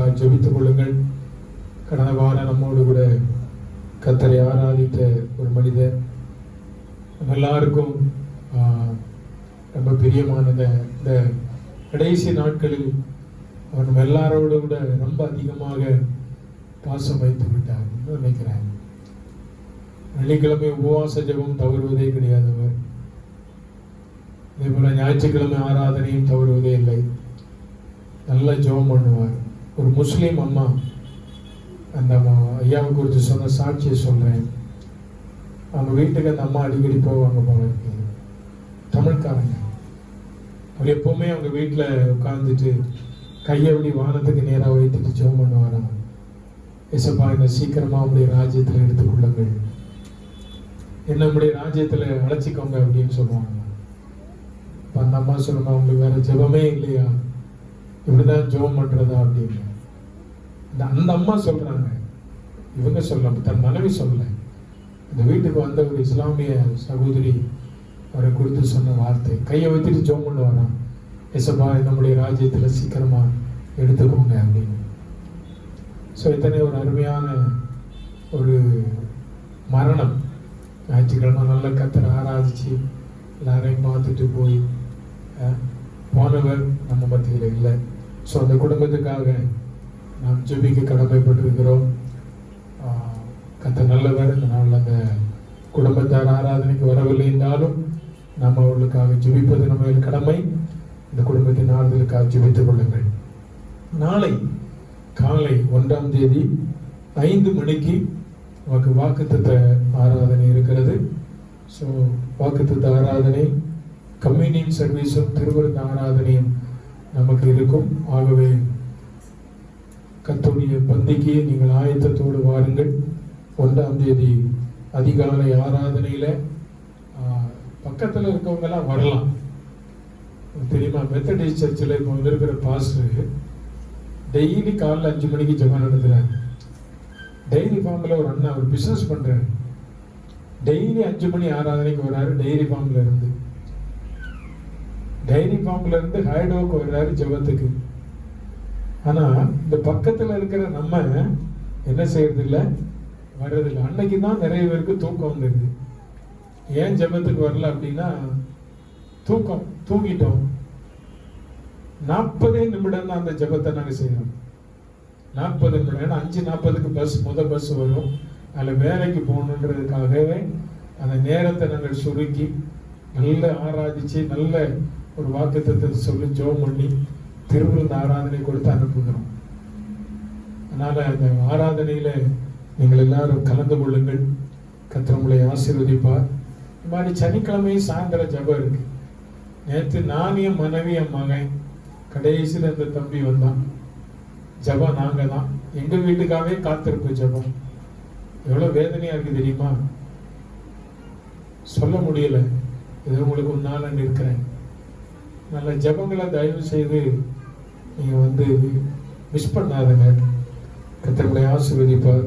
அவர்களுக்காக ஜெபித்துக் கொள்ளுங்கள். கடந்த வாரம் நம்மோடு கூட கர்த்தரை ஆராதித்த ஒரு மனிதர், நம்ம எல்லாருக்கும் ரொம்ப பிரியமானத இந்த கடைசி நாட்களில் அவர் நம்ம எல்லாரோட கூட ரொம்ப அதிகமாக பாசம் வைத்து விட்டார் நினைக்கிறேன். வெள்ளிக்கிழமை உபவாச ஜெபம் தவறுவதே கிடையாது. அவர் அதே போல ஞாயிற்றுக்கிழமை ஆராதனையும் தவறுவதே இல்லை. நல்ல ஜெபம் பண்ணுவார். ஒரு முஸ்லீம் அம்மா, அந்த ஐயாவை குறித்து சொன்ன சாட்சியை சொல்றேன். அவங்க வீட்டுக்கு அந்த அம்மா அடிக்கடி போவாங்க போல இருக்கு. தமிழ்காரங்க. அவர் எப்பவுமே அவங்க வீட்டில் உட்கார்ந்துட்டு கையை அப்படி வானத்துக்கு நேராக வைத்துட்டு ஜெபம் பண்ணுவாராம். ஏசப்பா, என்னை சீக்கிரமா உங்களுடைய ராஜ்யத்தில் எடுத்துக்கொள்ளுங்கள், என்ன நம்முடைய ராஜ்யத்தில் அழைச்சிக்கோங்க அப்படின்னு சொல்லுவாங்க. இப்போ அந்த அம்மா சொல்லுமா, உங்களுக்கு வேற ஜெபமே இல்லையா, இப்படிதான் ஜெபம் பண்றதா அப்படின்னு அந்த அம்மா சொல்றாங்க. இவங்க சொல்ல, தன் மனைவி சொல்ல. இந்த வீட்டுக்கு வந்த ஒரு இஸ்லாமிய சகோதரி அவரை குறித்து சொன்ன வார்த்தை, கையை வைத்துட்டு ஜெபம் பண்ணுவாராம், ஏசப்பா நம்முடைய ராஜ்யத்தில் சீக்கிரமா எடுத்துக்கோங்க அப்படின்னு. ஸோ இத்தனை ஒரு அருமையான ஒரு மரணம். ஞாயிற்றுக்கிழமை நல்ல கர்த்தரை ஆராதிச்சு எல்லாரையும் பார்த்துட்டு போய் போனவர் நம்ம மத்தியில் இல்லை. ஸோ அந்த குடும்பத்துக்காக நாம் ஜெபிக்க கடமைப்பட்டிருக்கிறோம். கர்த்தர் நல்லவர். அதனால் அந்த குடும்பத்தார் ஆராதனைக்கு வரவில்லை என்றாலும் நாம் அவர்களுக்காக ஜெபிப்பது நம்ம கடமை. இந்த குடும்பத்தின் ஆறுதலுக்காக ஜெபித்துக் கொள்ளுங்கள். நாளை காலை 1ஆம் தேதி 5 மணிக்கு வாக்குத்தத்த ஆராதனை இருக்கிறது. ஸோ வாக்குத்தத்த ஆராதனை, கம்யூனியன் சர்வீஸும் திருவிருந்த ஆராதனையும் நமக்கு இருக்கும். ஆகவே கர்த்தருடைய பந்திக்கு நீங்கள் ஆயத்தத்தோடு வாருங்கள். 1ஆம் தேதி அதிகாலை ஆராதனையில் பக்கத்தில் இருக்கவங்கெல்லாம் வரலாம். தெரியுமா, மெத்தடிஸ்ட் சர்ச்சில் இப்போ இருக்கிற பாஸ்டர் டெய்லி காலைல 5 மணிக்கு ஜெபம் நடத்துறாரு. டெய்ரி ஃபார்மில் ஒரு அண்ணா ஒரு பிஸ்னஸ் பண்றாரு. டெய்லி 5 மணி ஆராதனைக்கு வர்றாரு. டெய்ரி ஃபார்ம்ல இருந்து ஹைடோக்கு வர்றாரு ஜெபத்துக்கு. ஆனா இந்த பக்கத்துல இருக்கிற நம்ம என்ன செய்யறது இல்லை, வர்றதில்லை. அன்னைக்கு தான் நிறைய பேருக்கு தூக்கம் வந்துடுது. ஏன் ஜெபத்துக்கு வரல அப்படின்னா, தூங்கிட்டோம். 40 நிமிடம் தான் அந்த ஜெபத்தை நாங்கள் செய்யணும். 40 நிமிடம். ஏன்னா 5:40க்கு முதல் பஸ் வரும். அதில் வேலைக்கு போகணுன்றதுக்காகவே அந்த நேரத்தை நாங்கள் சுருக்கி நல்ல ஆராதிச்சு நல்ல ஒரு வாக்குத்தத்தை சொல்லி ஜெபம் பண்ணி திருவிருந்த ஆராதனை கொடுத்து அனுப்புகிறோம். அதனால அந்த ஆராதனையில நீங்கள் எல்லாரும் கலந்து கொள்ளுங்கள். கர்த்தர் உங்களை ஆசீர்வதிப்பார். இந்த மாதிரி சனிக்கிழமையும் சாயந்தர ஜெபம் இருக்கு. நேற்று நான், என் மனைவி, என் மகன், கடைசியில் இந்த தம்பி வந்தான். ஜெபம் நாங்க தான். எங்க வீட்டுக்காகவே காத்திருப்போம் ஜெபம். எவ்வளவு வேதனையா இருக்கு தெரியுமா, சொல்ல முடியல. இது உங்களுக்கு ஒரு நாள் இருக்கிறேன். நல்ல ஜெபங்களை தயவு செய்து நீங்க மிஸ் பண்ணாதுங்க. கர்த்தரை ஆசீர்வதிப்பார்.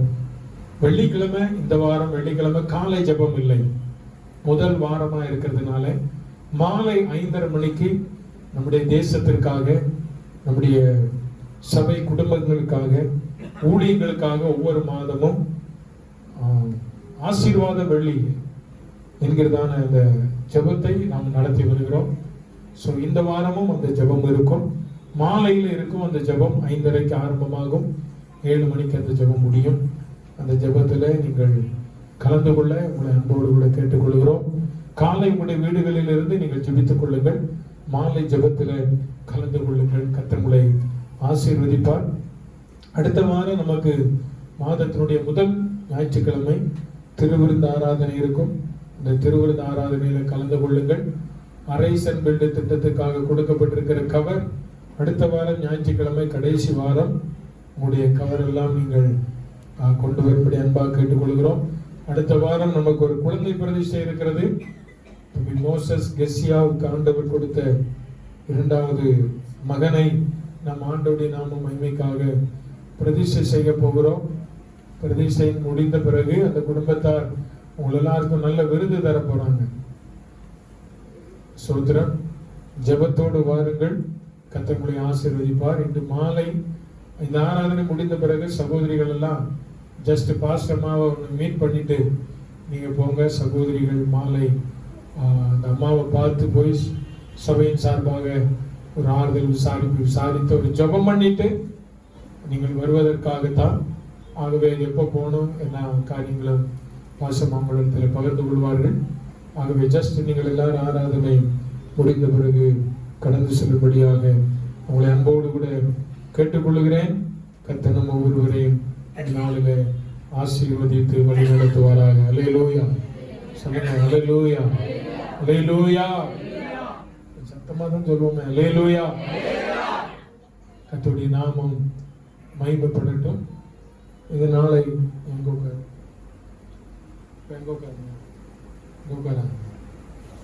வெள்ளிக்கிழமை, இந்த வாரம் வெள்ளிக்கிழமை காலை ஜெபம் இல்லை, முதல் வாரமா இருக்கிறதுனால மாலை 5:30 மணிக்கு நம்முடைய தேசத்திற்காக, நம்முடைய சபை குடும்பங்களுக்காக, ஊழியர்களுக்காக ஒவ்வொரு மாதமும் ஆசீர்வாத வெள்ளி என்கிறதான அந்த ஜெபத்தை நாம் நடத்தி வருகிறோம். ஸோ இந்த வாரமும் அந்த ஜெபம் இருக்கும். மாலையில் இருக்கும் அந்த ஜெபம் 5:30க்கு ஆரம்பமாகும். 7 மணிக்கு அந்த ஜெபம் முடியும். அந்த ஜெபத்தில் நீங்கள் கலந்து கொள்ள உங்களை அன்போடு கூட கேட்டுக்கொள்கிறோம். காலை உங்களுடைய வீடுகளில் இருந்து நீங்கள் ஜெபித்துக் கொள்ளுங்கள். மாலை ஜெபத்தில் கலந்து கொள்ளுங்கள். கர்த்தர் உங்களை ஆசீர்வதிப்பார். அடுத்த வாரம் நமக்கு மாதத்தினுடைய முதல் ஞாயிற்றுக்கிழமை திருவிருந்த ஆராதனை இருக்கும். இந்த திருவிருந்த ஆராதனையில கலந்து கொள்ளுங்கள். அரைசன் பில்டு திட்டத்துக்காக கொடுக்கப்பட்டிருக்கிற கவர் அடுத்த வாரம் ஞாயிற்றுக்கிழமை கடைசி வாரம் உங்களுடைய கவர் எல்லாம் நீங்கள் கொண்டு வரும்படி அன்பாக கேட்டுக்கொள்கிறோம். அடுத்த வாரம் நமக்கு ஒரு குழந்தை பிரதிஷ்டை இருக்கிறது. மோசஸ் கெஸ்ஸியாவுக்கு ஆண்டவர் கொடுத்த 2வது மகனை நம் ஆண்டவருடைய நாம மகிமைக்காக பிரதிஷ்டை செய்ய போகிறோம். பிரதிஷ்டை முடிந்த பிறகு அந்த குடும்பத்தார் உங்கள் எல்லாருக்கும் நல்ல விருது தர போறாங்க. சோத்திரம். ஜெபத்தோடு வாருங்கள். கர்த்தர் உங்களை ஆசீர்வதிப்பார். இன்று மாலை இந்த ஆராதனை முடிந்த பிறகு சகோதரிகள் எல்லாம் ஜஸ்ட் பாஸ்டர் அம்மாவை மீட் பண்ணிட்டு நீங்க போங்க. சகோதரிகள் மாலை அந்த அம்மாவை பார்த்து போய் சபையின் சார்பாக ஒரு ஆறுதல் விசாரித்து ஒரு ஜெபம் பண்ணிட்டு நீங்கள் வருவதற்காகத்தான். ஆகவே எப்போ போகணும் எல்லா காரியங்களும் பாசமாமலத்தில் பகிர்ந்து கொள்வார்கள். ஆகவே ஜஸ்ட் நீங்கள் எல்லாரும் ஆராதனை முடிந்த பிறகு கடந்து செல்லும்படியாக உங்களை அன்போடு கூட கேட்டுக்கொள்கிறேன். கர்த்தர் நம்ம ஒவ்வொருவரையும் நாளில் ஆசீர்வதித்து வழி நடத்துவாராக. அல்லேலூயா சொல்லுங்க. அல்லேலூயா அல்லேலூயா சத்தமா தான் சொல்லுவோமே. அல்லேலூயா. கர்த்தருடைய நாமம் மகிமைப்படட்டும். இது நாளை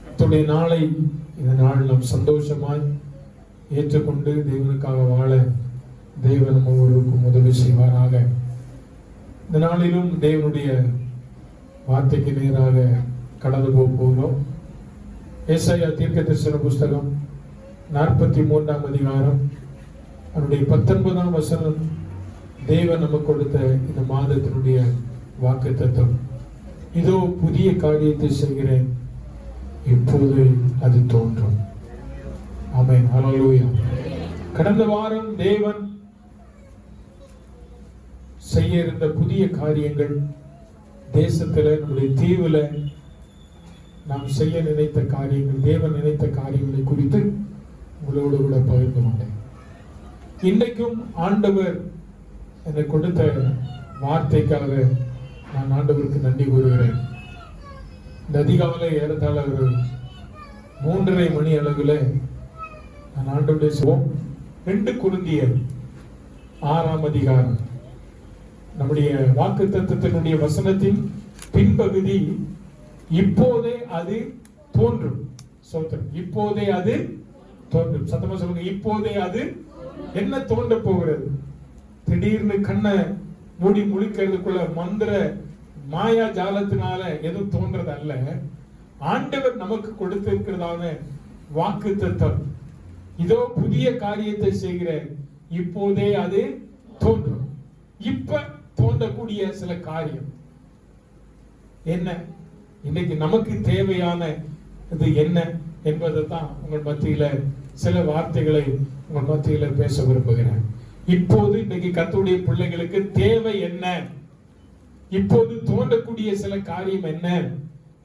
கர்த்தருடைய நாளை இந்த நாள் நாம் சந்தோஷமாய் ஏற்றுக்கொண்டு தேவனுக்காக வாழ தேவன் நம்ம ஒருவருக்கும் உதவி செய்வாராக. இந்த நாளிலும் தேவனுடைய வார்த்தைக்கு நேராக கடந்து போகிறோம். ஏசாயா தீர்க்கதரிசன புஸ்தகம் 43ஆம் அதிகாரம் அதனுடைய 19ஆம் வசனம் தேவன் நமக்கு கொடுத்த இந்த மாதத்தினுடைய வாக்குத்தத்தம். இதோ புதிய காரியத்தை செய்கிறேன், இப்போது அது தோன்றும். ஆமென். ஹல்லேலூயா. கடந்த வாரம் தேவன் செய்ய இருந்த புதிய காரியங்கள், தேசத்துல நம்முடைய தீவுல நாம் செய்ய நினைத்த காரியங்கள், தேவன் நினைத்த காரியங்களை குறித்து உங்களோடு கூட பகிர்ந்து கொண்டேன். இன்றைக்கும் ஆண்டவர் எனக்கு கொடுத்த வார்த்தைக்காக நான் ஆண்டவருக்கு நன்றி கூறுகிறேன். இந்த அதிகாலை ஏறத்தாழ ஒரு 3:30 மணி அளவில் நான் ஆண்டவருடைய 2 கொரிந்தியர் 6ஆம் அதிகாரம் நம்முடைய வாக்குத்தத்தத்தினுடைய வசனத்தின் பின்பகுதி இப்போதே அது தோன்றும். சோத்திரம். இப்போதே அது தோன்றும். சத்தமா சொல்லுங்க. இப்போதே அது என்ன தோன்ற போகிறது? திடீர்னு கண்ணை மூடி முழிக்கிறதுக்குள்ள மந்திர மாயா ஜாலத்தினால எதுவும் தோன்றது அல்ல. ஆண்டவர் நமக்கு கொடுத்திருக்கிறதான வாக்குத்தத்தம். இதோ புதிய காரியத்தை செய்கிற, இப்போதே அது தோன்றும். இப்ப தோன்றக்கூடிய சில காரியம் என்ன, இன்னைக்கு நமக்கு தேவையான இது என்ன என்பதை தான் உங்கள் மத்தியில சில வார்த்தைகளை உங்கள் மத்தியில பேச விரும்புகிறேன். இப்போது இன்னைக்கு கர்த்தருடைய பிள்ளைகளுக்கு தேவை என்ன, இப்போது தோன்றக்கூடிய சில காரியம் என்ன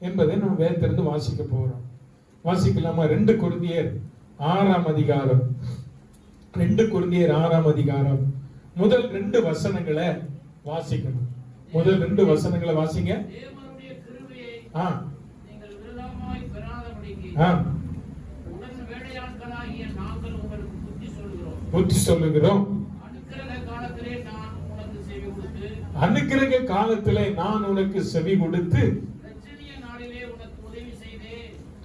என்பதை நம்ம வேதத்திலிருந்து வாசிக்க போறோம். வாசிக்கலாமா? 2 கொரிந்தியர் 6ஆம் அதிகாரம். 2 கொரிந்தியர் 6ஆம் அதிகாரம் முதல் 2 வசனங்களை வாசிக்கணும். முதல் 2 வசனங்களை வாசிங்க. புத்தி சொல்லுகிறோம். அனுக்கிரக காலத்திலே நான் உனக்கு செவி கொடுத்து,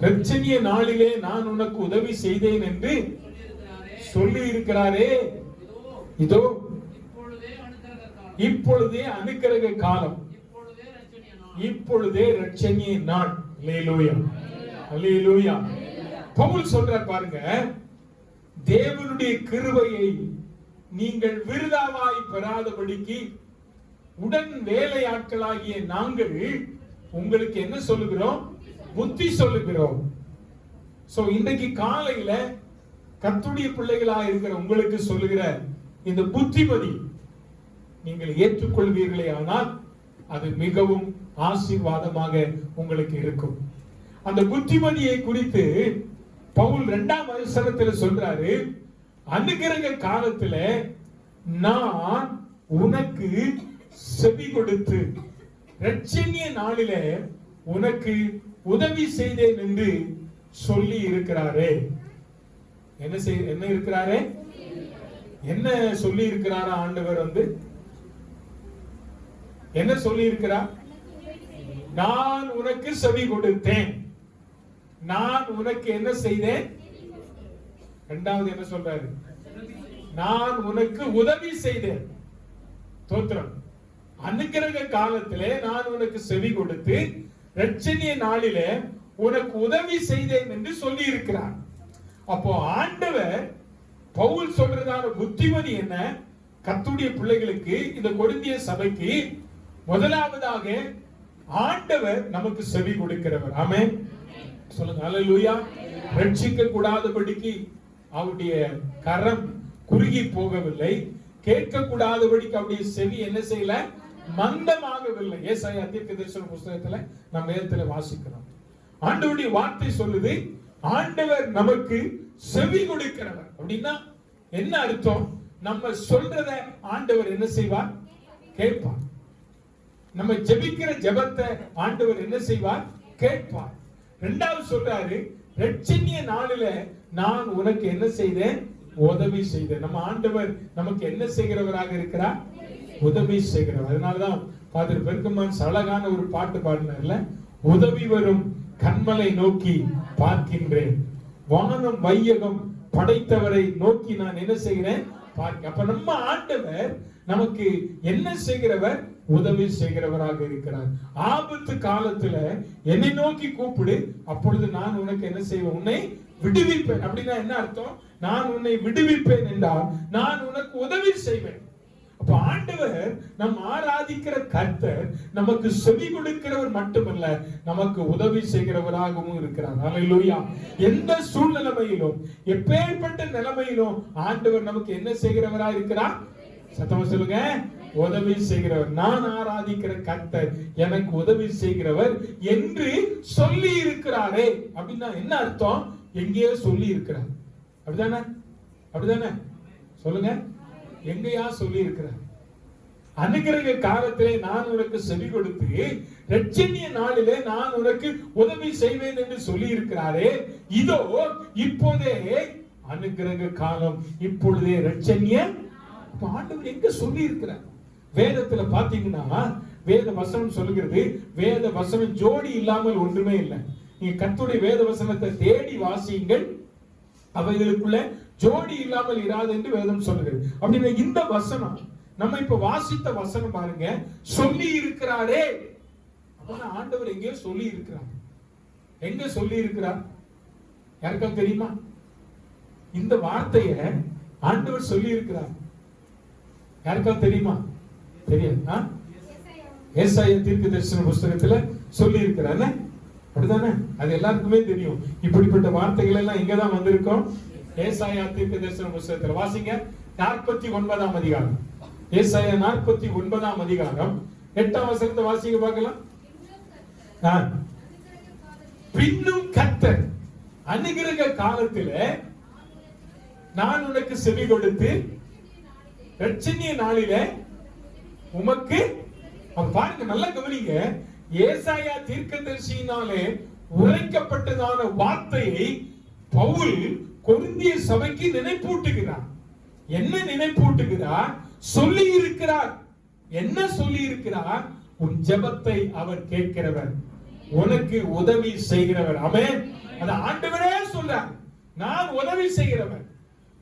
இரட்சணிய நாளிலே நான் உனக்கு உதவி செய்தேன் என்று சொல்லி இருக்கிறாரே. இதோ இப்பொழுதே அனுக்கிரக காலம், இப்பொழுதே இரட்சணிய நாள். அல்லேலூயா அல்லேலூயா. பவுல் சொல்றார் பாருங்க, தேவனுடைய கிருபையை நீங்கள் விருதாவாய் பெறாதபடிக்கு உடன் வேலையாட்களாகிய நாங்கள் உங்களுக்கு என்ன சொல்லுகிறோம்? புத்தி சொல்லுகிறோம். சோ இன்றைக்கு காலையில கர்த்தருடைய பிள்ளைகளாக இருக்கிற உங்களுக்கு சொல்லுகிற இந்த புத்திமதி நீங்கள் ஏற்றுக்கொள்வீர்களே ஆனால் அது மிகவும் ஆசீர்வாதமாக உங்களுக்கு இருக்கும். அந்த புத்திமதியை குறித்து பவுல் 2ஆம் வசனத்தில் சொல்றாரு, அனுக்கிரக காலத்துல நான் உனக்கு செவி கொடுத்து இரட்சணிய நாளிலே உனக்கு உதவி செய்தேன் என்று சொல்லி இருக்கிறாரே. என்ன இருக்கிறாரே? என்ன சொல்லி இருக்கிறாரா? ஆண்டவர் என்ன சொல்லி இருக்கிறார்? நான் உனக்கு செவி கொடுத்தேன், நான் உனக்கு என்ன செய்தேன்? 2வது என்ன சொல்றாரு? நான் உனக்கு உதவி செய்தேன். தோத்திரம். அனுக்கிரக காலத்திலே நான் உனக்கு செவி கொடுத்து இரட்சணிய நாளிலே உனக்கு உதவி செய்தேன் என்று சொல்லி இருக்கிறார். அப்போ ஆண்டவர் பவுல் சொல்றதான புத்திமதி என்ன? கர்த்தருடைய பிள்ளைகளுக்கு, இந்த கொரிந்திய சபைக்கு முதலாவதாக ஆண்டவர் நமக்கு செவி கொடுக்கிறவர். ஆமென் சொல்லுங்க அல்லேலூயா. ரட்சிக்க கூடாதபடிக்கு அவருடைய கரம் குறுகி போகவில்லை, கேட்க கூடாதபடிக்கு அவருடைய செவி என்ன செய்யல, மந்தமாகவில்லை. ஏசாயா தீர்க்கதரிசன புத்தகத்துல நம்ம வேதத்துல வாசிக்கிறோம். ஆண்டவருடைய வார்த்தை சொல்லுது, ஆண்டவர் நமக்கு செவி கொடுக்கிறவர். அப்படின்னா என்ன அர்த்தம்? நம்ம சொல்றத ஆண்டவர் என்ன செய்வார், கேட்பார். நம்ம ஜெபிக்கிற ஜெபத்தை ஆண்டவர் என்ன செய்வார், கேட்பார். இரண்டாவது சொல்றாரு, ரட்சணிய நாளில நான் உனக்கு என்ன செய்தேன், உதவி செய்தேன். நம்ம ஆண்டவர் நமக்கு என்ன செய்கிறவராக இருக்கிறார், உதவி செய்கிறவர். அதனாலதான் ஃபாதர் பெர்கமான்ஸ் அழகான ஒரு பாட்டு பாடினார்ல, உதவி வரும் கண்மலை நோக்கி பார்க்கின்றேன், வானம் வையகம் படைத்தவரை நோக்கி நான் என்ன செய்கிறேன் பார்க்க. அப்ப நம்ம ஆண்டவர் நமக்கு என்ன செய்கிறவர், உதவி செய்கிறவராக இருக்கிறார். ஆபத்து காலத்துல என்னை நோக்கி கூப்பிடு, அப்பொழுது நான் உனக்கு என்ன செய்வேன், உன்னை விடுவிப்பேன். அப்படின்னா என்ன அர்த்தம்? நான் உன்னை விடுவிப்பேன் என்றால் நான் உனக்கு உதவி செய்வேன். அப்ப ஆண்டவர் நம் ஆராதிக்கிற கர்த்தர் நமக்கு செவி கொடுக்கிறவர் மட்டுமல்ல, நமக்கு உதவி செய்கிறவராகவும் இருக்கிறார். அல்லேலூயா. எந்த சூழ்நிலையிலும், எப்பேற்பட்ட நிலைமையிலும் ஆண்டவர் நமக்கு என்ன செய்கிறவரா இருக்கிறார்? சத்தமா சொல்லுங்க, உதவி செய்கிறவர். நான் ஆராதிக்கிற கர்த்தர் எனக்கு உதவி செய்கிறவர் என்று சொல்லி இருக்கிறாரே. அப்படின்னா என்ன அர்த்தம்? எங்கேயோ சொல்லி இருக்கிறார். அப்படிதானே? அப்படிதானே? சொல்லுங்க, எங்கேயா சொல்லி இருக்கிறார்? அனுகிரக காலத்திலே நான் உனக்கு செவி கொடுத்து ரட்சணிய நாளிலே நான் உனக்கு உதவி செய்வேன் என்று சொல்லி இருக்கிறாரே. இதோ இப்போதே அனுகிரக காலம், இப்பொழுதே ரட்சணிய. ஆண்டவர் எங்க சொல்லி இருக்கிறார்? வேதத்துல பாத்தீங்கன்னா வேத வசனம் சொல்லுகிறது, வேத வசனம் ஜோடி இல்லாமல் ஒன்றுமே இல்லை. நீங்க கர்த்தருடைய வேத வசனத்தை தேடி வாசியுங்கள், அவைகளுக்குள்ள ஜோடி இல்லாமல் இராது என்று வேதம் சொல்லுகிறது. அப்படின்னா இந்த வசனம் நம்ம இப்ப வாசித்த வசனம் பாருங்க, சொல்லி இருக்கிறாரே. அப்படின்னா ஆண்டவர் எங்கேயோ சொல்லி இருக்கிறார். எங்க சொல்லி இருக்கிறார் யாருக்கும் தெரியுமா? இந்த வார்த்தைய ஆண்டவர் சொல்லி இருக்கிறார். யாருக்கும் தெரியுமா? தெரியாது. ஏசாயா தீர்க்கதரிசன புத்தகத்துல சொல்லி இருக்கிறார். அப்படிதானே? அது எல்லாருக்குமே தெரியும். இப்படிப்பட்ட வார்த்தைகள் எல்லாம் எங்கதான் வந்திருக்கோம்? ஏசாயா தீர்க்கதரிசன புத்தகத்துல வாசிங்க, 49ஆம் அதிகாரம். ஏசாயா 49ஆம் அதிகாரம் 8ஆம் வசனத்தை வாசிங்க பார்க்கலாம். பின்னும் கர்த்தர் அனுகிரக காலத்திலே நான் உனக்கு செவி கொடுத்து ரட்சணிய நாளிலே உமக்கு. பாருங்க, நல்லா கவனிங்க. ஏசாயா தீர்க்கதரிசியினாலே உரைக்கப்பட்டதான வார்த்தையை பவுல் கொரிந்திய சபைக்கு நினைப்பூட்டுகிறார். என்ன நினைப்பூட்டுகிறார்? சொல்லி இருக்கிறார். என்ன சொல்லி இருக்கிறார்? உன் ஜெபத்தை அவர் கேட்கிறவர், உனக்கு உதவி செய்கிறவர். ஆமென். அது ஆண்டவரே சொல்றார், நான் உதவி செய்கிறவர்,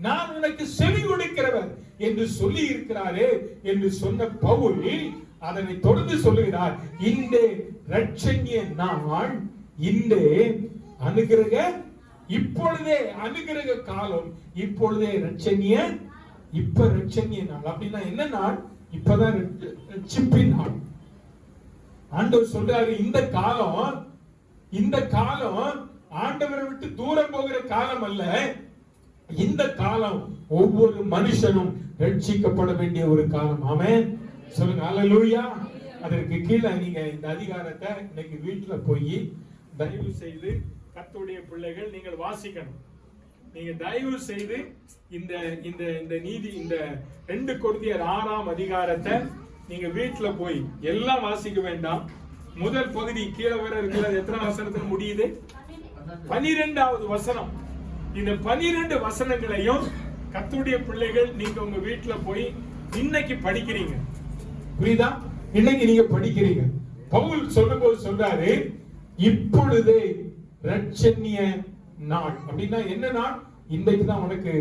நான் உனக்கு செவி கொடுக்கிறவர் என்று சொல்லி இருக்கிறாரே என்று சொன்ன பவுல் அதனை தொடர்ந்து சொல்லுகிறார், இந்த ரட்சணிய நாள், இந்த அனுகிரக, இப்பொழுதே அனுகிரக காலம், இப்பொழுதே ரட்சணிய, இப்ப ரட்சணிய நாள். அப்படின்னா என்ன நாள்? இப்பதான் ரட்சிப்பின் நாள். ஆண்டவர் சொல்றாரு, இந்த காலம், இந்த காலம் ஆண்டவரை விட்டு தூரம் போகிற காலம் அல்ல. இந்த காலம் ஒவ்வொரு மனுஷனும் ரட்சிக்கப்பட வேண்டிய ஒரு காலம். ஆமென் சொல்லுங்க, அல்லேலூயா. அதற்கு கீழே நீங்க இந்த அதிகாரத்தை இன்னைக்கு வீட்டுல போய் தயவு செய்து கர்த்தருடைய பிள்ளைகள் நீங்கள் வாசிக்கணும். நீங்க தயவு செய்து இந்த இந்த இந்த நீதி, இந்த 2 கொரிந்தியர் 6ஆம் அதிகாரத்தை நீங்க வீட்டுல போய் எல்லாம் வாசிக்க வேண்டாம். முதல் பகுதி கீழே வர இருக்கிறது. எத்தனை வசனத்துல முடியுது? 12வது வசனம். இந்த 12 வசனங்களையும் கர்த்தருடைய பிள்ளைகள் நீங்க உங்க வீட்டுல போய் இன்னைக்கு படிக்கிறீங்க. புரியுதா? இன்னைக்கு நீங்க படிக்கிறீங்க. பவுல் சொல்லும்போது சொல்றாரு, இப்பொழுதே ரட்சணிய நாள். அப்படின்னா என்ன நாள்? இன்றைக்கு தான் உனக்கு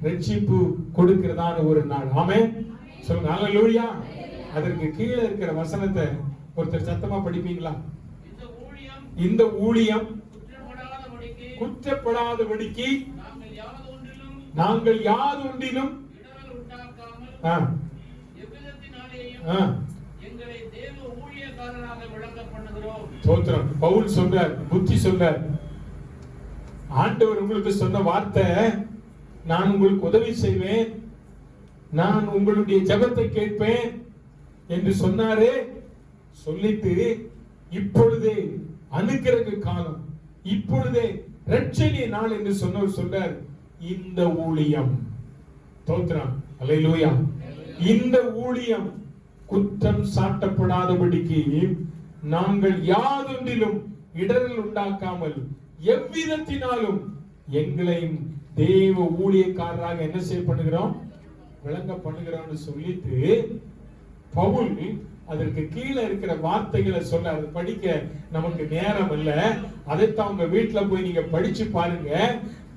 ரட்சிப்பு கொடுக்கிறதான ஒரு நாள். ஆமென் சொல்லுங்க, அல்லேலூயா. அதற்கு கீழே இருக்கிற வசனத்தை ஒருத்தர் சத்தமா படிப்பீங்களா? இந்த ஊழியம் குற்றப்படாதபடிக்கு நாங்கள் யாதொன்றிலும் எங்களை தேவ ஊழியக்காரராக விளங்க பண்ணுகிறோம். ஸ்தோத்திரம். பவுல் சொல்றார், புத்தி சொல்றார், ஆண்டவர் உங்களுக்கு சொன்ன வார்த்தை, நான் உங்களுக்கு உதவி செய்வேன், நான் உங்களுடைய ஜெபத்தை கேட்பேன் என்று சொன்னாரே. சொல்லிட்டு இப்பொழுதே அனுக்கிரக காலம், இப்பொழுதே ரட்சணிய நாள் என்று சொன்னவர் சொல்றார், இந்த ஊழியம், ஸ்தோத்திரம், அல்லேலூயா, இந்த ஊழியம் குற்றம் சாட்டப்படாதபடிக்கு நாங்கள் யாதொன்றிலும் இடரல் உண்டாக்காமல் எவ்விதத்தினாலும் எங்களையும் தேவ ஊழியக்காரராக என்ன செய்ய பண்ணுகிறோம், விளங்க பண்ணுகிறோம்னு சொல்லிட்டு பவுல் அதற்கு கீழே இருக்கிற வார்த்தைகளை சொல்ல, அது படிக்க நமக்கு நேரம் இல்ல, அதைத்தான் உங்க வீட்டுல போய் நீங்க படிச்சு பாருங்க.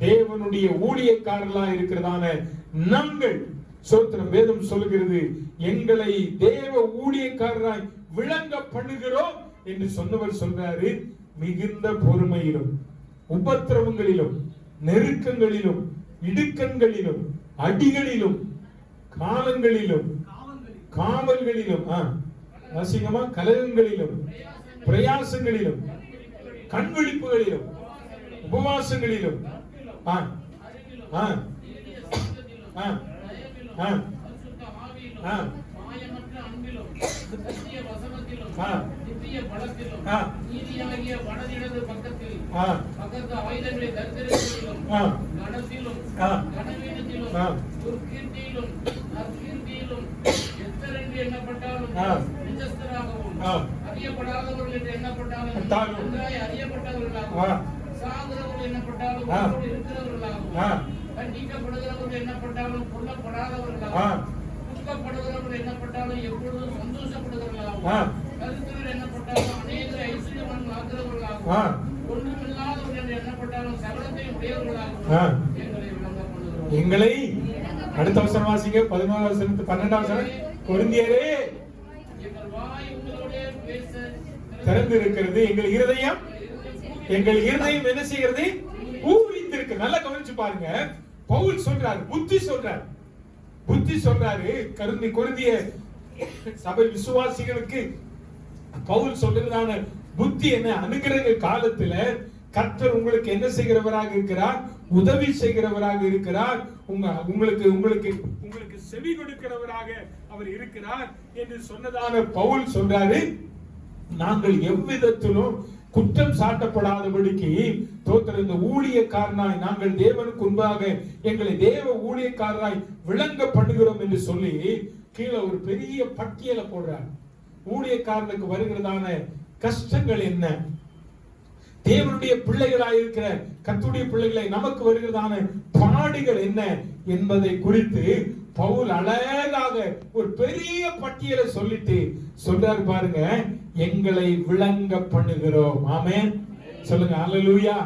தேவனுடைய ஊழியக்காரர்களா இருக்கிறதான நாங்கள், ஸ்தோத்திரம், வேதம் சொல்லுகிறது, எங்களை தேவ ஊழியக்காரராய் விளங்க பண்ணுகிறோம் என்று சொன்னவர் சொல்றாரு, மிகுந்த பொறுமையிலும் உபத்திரவங்களிலும் நெருக்கங்களிலும் இடுக்கண்களிலும் அடிகளிலும் காலங்களிலும் காவல்களிலும் அசிங்கமா கலகங்களிலும் பிரயாசங்களிலும் கண்விழிப்புகளிலும் உபவாசங்களிலும் அறியப்படாதவர்கள் என்று எண்ணப்பட்டாலும் அறியப்பட்டவர்களாகவும் சாகிறவர்கள் எண்ணப்பட்டாலும் இருக்கிறவர்களாகவும் கண்டிக்கப்படுகிறவர்கள் எண்ணப்பட்டாலும் கொல்லப்படாதவர்களாகவும் துக்கப்படுகிறவர்கள் எண்ணப்பட்டாலும் எப்பொழுதும் சந்தோஷப்படுகிறவர்களாகவும் கருத்துகள் எண்ணப்பட்டாலும் அநேகரை ஐஸ்வர்யவான்கள் ஆகிறவர்களாகவும் ஒன்றுமில்லாதவர்கள் என்று எண்ணப்பட்டாலும் சகலத்தையும் உடையவர்களாகவும் எங்களை விளங்க பண்ணுகிறோம். எங்களை அடுத்த வசனம் வாசிங்க, 11 வசனத்து 12 வசனம். கொரிந்தியரே, திறந்து இருக்கிறது எங்கள் இருதயம், எங்கள் இருதயம் என்ன செய்கிறது, பூரித்திருக்கு. நல்லா கவனிச்சு பாருங்க. பவுல் சொல்றாரு, புத்தி சொல்றாரு, புத்தி சொல்றாரு. கொரிந்திய சபை விசுவாசிகளுக்கு பவுல் சொல்றதான புத்தி என்ன, அனுக்கிரக காலத்துல கர்த்தர் உங்களுக்கு என்ன செய்கிறவராக இருக்கிறார், உதவி செய்கிறவராக இருக்கிறார், உங்களுக்கு உங்களுக்கு உங்களுக்கு செவி கொடுக்கிறவராக அவர் இருக்கிறார் என்று சொன்னதான பவுல் சொல்றாரு, நாங்கள் எவ்விதத்திலும் குற்றம் சாட்டப்படாதபடிக்கு தோத்திர இந்த ஊழியக்காரனாய் நாங்கள் தேவனுக்கு முன்பாக எங்களை தேவ ஊழியக்காரராய் விளங்க பண்ணுகிறோம் என்று சொல்லி கீழே ஒரு பெரிய பட்டியலை போடுறார். ஊழியக்காரனுக்கு வருகிறதான கஷ்டங்கள் என்ன, தேவனுடைய பிள்ளைகளாய் இருக்கிற கர்த்தருடைய பிள்ளைகளை நமக்கு வருகிறதான பாடுகள் என்ன என்பதை குறித்து பவுல் அழகாக ஒரு பெரிய பட்டியலை சொல்லிட்டு சொல்றாரு பாருங்க, எங்களை விளங்க பண்ணுகிறோம். ஆமென் சொல்லுங்க, அல்லேலூயா.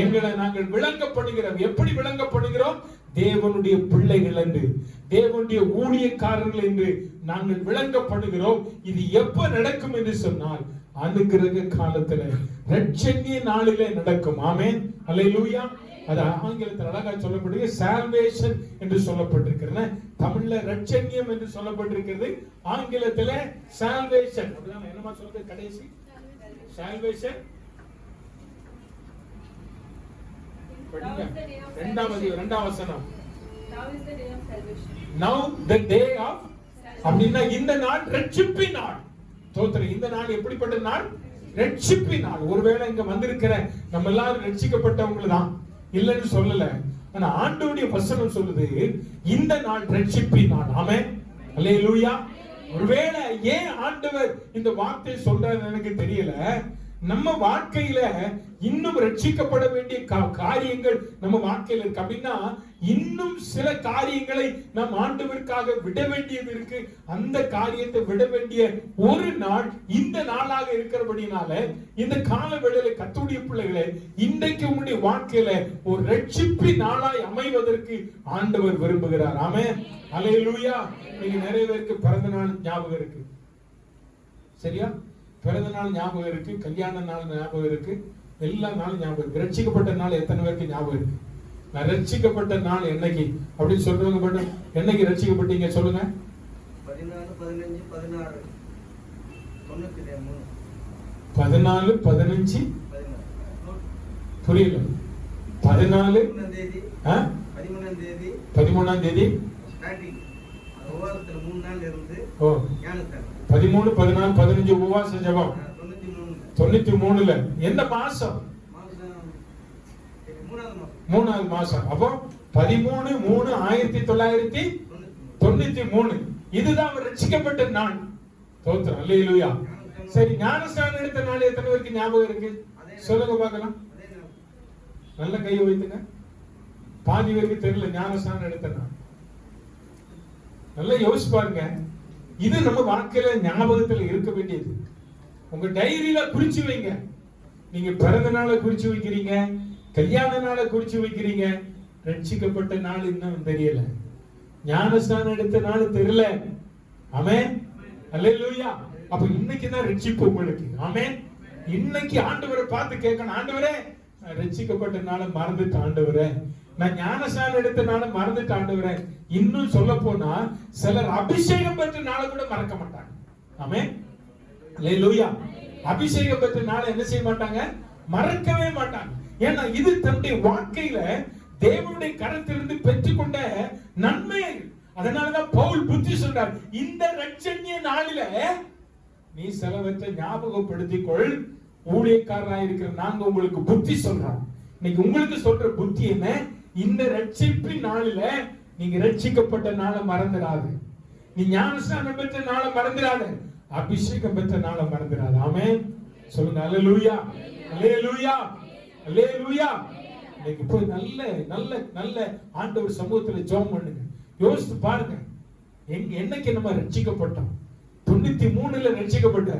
எங்களை நாங்கள் விளங்க பண்ணுகிறோம். எப்படி விளங்க பண்ணுகிறோம்? தேவனுடைய பிள்ளைகள் என்று, தேவனுடைய ஊழியக்காரர்கள் என்று நாங்கள் விளங்க பண்ணுகிறோம். இது எப்ப நடக்கும் என்று சொன்னால் அனுக்கிரக காலத்துல, ரட்சணிய நாளிலே நடக்கும். ஆமென் அல்லேலூயா. அது ஆங்கிலத்தில் அழகா சொல்லப்பட்டிருக்கு, சால்வேஷன் என்று சொல்லப்பட்டிருக்கிறது. தமிழ்ல ரட்சணியம் என்று சொல்லப்பட்டிருக்கிறது, ஆங்கிலத்தில் சால்வேஷன். அப்படிதான் என்னமா சொல்றது கடைசி, சால்வேஷன். இரண்டாம் வசனம், now the day of, அப்படின்னா இந்த நாள் ரட்சிப்பின் நாள். தோத்திரம், இந்த நாள் எப்படிப்பட்ட நாள்? ரட்சிப்பின் நாள். ஒருவேளை இங்க வந்திருக்கிற நம்ம எல்லாரும் ரட்சிக்கப்பட்டவங்க தான், இல்லைன்னு சொல்லல. ஆனா ஆண்டவருடைய வசனம் சொல்லுது, இந்த நாள் ரட்சிப்பின் நாள். ஆமென் அல்லேலூயா. ஒருவேளை ஏன் ஆண்டவர் இந்த வார்த்தை சொல்றாருன்னு எனக்கு தெரியல. நம்ம வாழ்க்கையில இன்னும் ரட்சிக்கப்பட வேண்டிய காரியங்கள் நம்ம வாழ்க்கையில இருக்கு. அப்படின்னா இன்னும் சில காரியங்களை நாம் ஆண்டவருக்காக விட வேண்டியது இருக்கு. அந்த காரியத்தை விட வேண்டிய ஒரு நாள் இந்த நாளாக இருக்கிறபடினால இந்த கால வேளையில கர்த்தருடைய பிள்ளைகளே, இன்றைக்கு உங்களுடைய வாழ்க்கையில ஒரு ரட்சிப்பின் நாளாய் அமைவதற்கு ஆண்டவர் விரும்புகிறார். ஆமென் அல்லேலூயா. நீங்க நிறைய பேருக்கு பிறந்த நாள் ஞாபகம் இருக்கு, சரியா? பிறந்த நாள் ஞாபகம் இருக்கு, கல்யாண நாள் ஞாபகம் இருக்கு, எல்லா நாளும் ஞாபகம் இருக்கு. ரட்சிக்கப்பட்ட நாள் எத்தனை பேருக்கு ஞாபகம் இருக்கு? நான் ரட்சிக்கப்பட்ட நாள் என்னைக்கு அப்படின்னு சொல்றவங்க மட்டும், என்னைக்கு ரட்சிக்கப்பட்டீங்க சொல்லுங்க. 14 14, 15 புரியல. 14 13ஆம் தேதி 13, 14, 15 உபவாச ஜெபம். 93ல எந்த மாசம்? 3வது மாசம். அப்போ 13/3/1993. இதுதான் அவர் ரட்சிக்கப்பட்ட நாள். ஸ்தோத்திரம், அல்லேலூயா. சரி, ஞானஸ்நானம் எடுத்த நாள் எத்தனை பேருக்கு ஞாபகம் இருக்கு? சொல்லுங்க பார்க்கலாம். நல்ல கையை வைத்துங்க. பாதி பேருக்கு தெரியல ஞானஸ்நானம் எடுத்த நாள். நல்லா யோசிச்சு பாருங்க. இது நம்ம வாழ்க்கையில ஞாபகத்துல இருக்க வேண்டியது. உங்க டைரியில குறிச்சு வைங்க. நீங்க பிறந்த நாளை குறிச்சு வைக்கிறீங்க, கல்யாண நாளை குறிச்சு வைக்கிறீங்க, ரட்சிக்கப்பட்ட நாள் இன்னும் தெரியல, ஞானஸ்நானம் எடுத்த நாள் தெரியல. ஆமென், அல்லேலூயா. அப்ப இன்னைக்கு தான் ரட்சிப்பு உங்களுக்கு. ஆமென். இன்னைக்கு ஆண்டவரை பார்த்து கேட்கணும், ஆண்டவரே நான் ரட்சிக்கப்பட்ட நாளை மறந்துட்டேன் ஆண்டவரே, நான் ஞானஸ்நானம் எடுத்த நாளை மறந்துட்டேன் ஆண்டவரே. இன்னும் சொல்ல போனா சிலர் அபிஷேகம் பெற்ற நாளை கூட மறக்க மாட்டாங்க. ஆமென், அல்லேலூயா. அபிஷேகம் பெற்ற நாளை என்ன செய்ய மாட்டாங்க? மறக்கவே மாட்டாங்க. ஏன்னா இது தன்னுடைய வாழ்க்கையில தேவனுடைய கரத்திலிருந்து பெற்றுக்கொண்ட நன்மை. அதனாலதான் பவுல் புத்தி சொல்றார், இந்த ரட்சணிய நாளில நீ சிலவற்றை ஞாபகப்படுத்திக் கொள், ஊழியக்காரராக இருக்கிற நாங்க உங்களுக்கு புத்தி சொல்றோம். இன்னைக்கு உங்களுக்கு சொல்ற புத்தி என்ன? இந்த ரட்சிப்பின் நாளில நீங்க ரட்சிக்கப்பட்ட நாளை மறந்துடாது, நீ ஞானஸ்நானம் பெற்ற நாளை மறந்துடாது, அபிஷேகம் பெற்ற நாளை மறந்துடாது. ஆமென், சொல்லுங்க அல்லேலூயா, அல்லேலூயா, அல்லேலூயா. இன்னைக்கு போய் நல்ல நல்ல நல்ல ஆண்டவர் சமூகத்துல ஜெபம் பண்ணுங்க. யோசித்து பாருங்க, என்னைக்கு நம்ம ரட்சிக்கப்பட்டோம்? 93ல ரட்சிக்கப்பட்ட.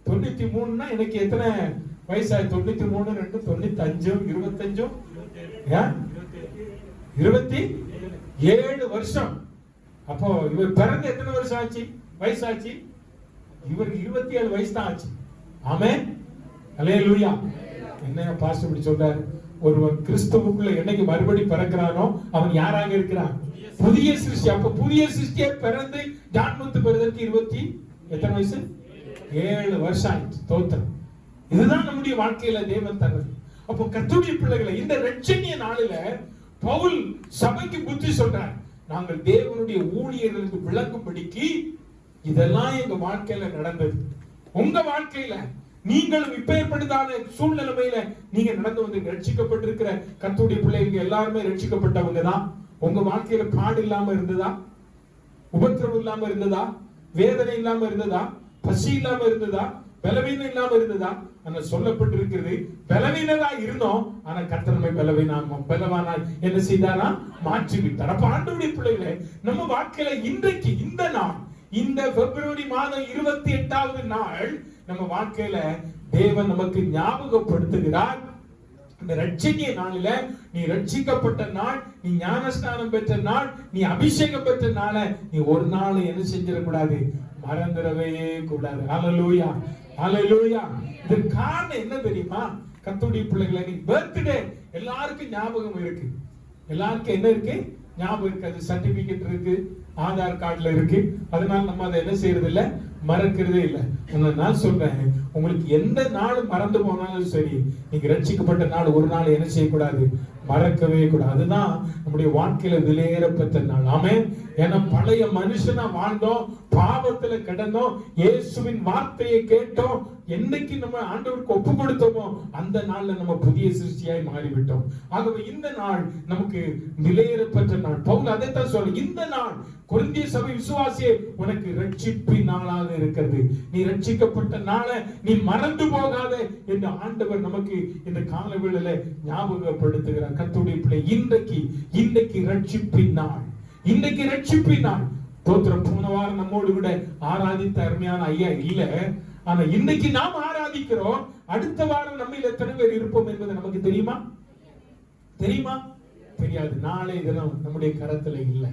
93னா எனக்கு எத்தனை வயசாய்? 93, 2, 95, 25, 27 வருஷம். அப்போ இவர் பிறந்த எத்தனை வருஷம் ஆச்சு? வயசாச்சு? இவருக்கு 27 வயசு தான் ஆச்சு. ஆமென், அல்லேலூயா. என்ன பாஸ்டர் இப்படி சொல்றாரு? ஒருவன் கிறிஸ்துவுக்குள்ள என்னைக்கு மறுபடி பிறக்கிறானோ அவன் யாராக இருக்கிறான்? புதிய சிருஷ்டி. அப்ப புதிய சிருஷ்டியை பிறந்து ஜான்முத்து பெறுவதற்கு எத்தனை வயசு? 7 வருஷம் ஆயிடுச்சு. ஸ்தோத்திரம். இதுதான் நம்முடைய வாழ்க்கையில தேவன் தருவது. அப்போ கர்த்தருடைய பிள்ளைகளை இந்த ரட்சணிய நாளில பவுல் சபைக்கு புத்தி சொல்றார். நாங்கள் தேவனுடைய ஊழியர்களுக்கு விளங்கும்படிக்கு இதெல்லாம் எங்க வாழ்க்கையில நடந்தது. உங்க வாழ்க்கையில நீங்களும் இப்பேற்பட்டதான சூழ்நிலைமையில நீங்க நடந்து வந்து ரட்சிக்கப்பட்டிருக்கிற கர்த்தருடைய பிள்ளைங்க எல்லாருமே ரட்சிக்கப்பட்டவங்க தான். உங்க வாழ்க்கையில பாடு இல்லாம இருந்ததா? உபத்திரவம் இல்லாம இருந்ததா? வேதனை இல்லாம இருந்ததா? பசி இல்லாம இருந்ததா? பலவீனம் இல்லாம இருந்ததா? ஆனா சொல்லப்பட்டிருக்கிறது, பலவீனதா இருந்தோம், ஆனா கர்த்தர் நம்மை பலவானாய் என்ன செய்தாரா? மாற்றி விட்டார். அப்ப ஆண்டவருடைய பிள்ளைகளே, நம்ம வாழ்க்கையில இன்றைக்கு இந்த நாள், இந்த பிப்ரவரி மாதம் 28வது நாள் நம்ம வாழ்க்கையில தேவன் நமக்கு ஞாபகப்படுத்துகிறார். இந்த ரட்சணிய நாளில நீ ரட்சிக்கப்பட்ட நாள், நீ ஞானஸ்நானம் பெற்ற நாள், நீ அபிஷேகம் பெற்ற நாள நீ ஒரு நாள் என்ன செஞ்சிடக்கூடாது? மறந்துடவே கூடாது. ஹல்லேலூயா, ஹல்லேலூயா. இதற்கு காரணம் என்ன தெரியுமா? கர்த்தருடைய பிள்ளைகளை நீ பர்த்டே எல்லாருக்கும் ஞாபகம் இருக்கு. எல்லாருக்கும் என்ன இருக்கு? ஞாபகம் இருக்கு. அது சர்டிபிகேட் இருக்கு, ஆதார் கார்டுல இருக்கு. அதனால நம்ம அதை என்ன செய்யறது இல்ல? மறக்கிறதே இல்லை. நான் சொல்றேன், உங்களுக்கு எந்த நாள் மறந்து போனாலும் சரி, நீங்க ரட்சிக்கப்பட்ட நாள் ஒரு நாள் என்ன செய்யக்கூடாது? மறக்கவே கூடாது. அதுதான் நம்முடைய வாழ்க்கையில விலையேறப்பட்ட நாள். ஆமென். ஏன்னா பழைய மனுஷனா வாழ்ந்தோம், பாவத்துல கிடந்தோம், இயேசுவின் வார்த்தையை கேட்டோம், என்னைக்கு நம்ம ஆண்டவருக்கு ஒப்பு கொடுத்தோமோ அந்த நாள்ல நம்ம புதிய சிருஷ்டியாய் மாறிவிட்டோம். ஆகவே இந்த நாள் நமக்கு விலையேறப்பட்ட நாள். பவுல் அதைத்தான் சொல்ல, இந்த நாள் கொரிந்திய சபை விசுவாசியே உனக்கு ரட்சிப்பின் நாளாக இருக்கிறது. நீ ரட்சிக்கப்பட்ட நாளை நீ மறந்து போகாத என்று ஆண்டவர் நமக்கு இந்த காலவேளையில ஞாபகப்படுத்துகிறார். கர்த்தருடைய பிள்ளை, இன்றைக்கு ரட்சிப்பின் நாள், இன்றைக்கு ரட்சிப்பின் நாள். தோத்திரம். போன வாரம் நம்மோடு கூட ஆராதித்த அருமையான ஐயா இல்ல, ஆனா இன்னைக்கு நாம் ஆராதிக்கிறோம். அடுத்த வாரம் நம்ம எத்தனை பேர் இருப்போம் என்பது நமக்கு தெரியுமா? தெரியுமா? தெரியாது. நாளை தினம் நம்முடைய கரத்துல இல்லை.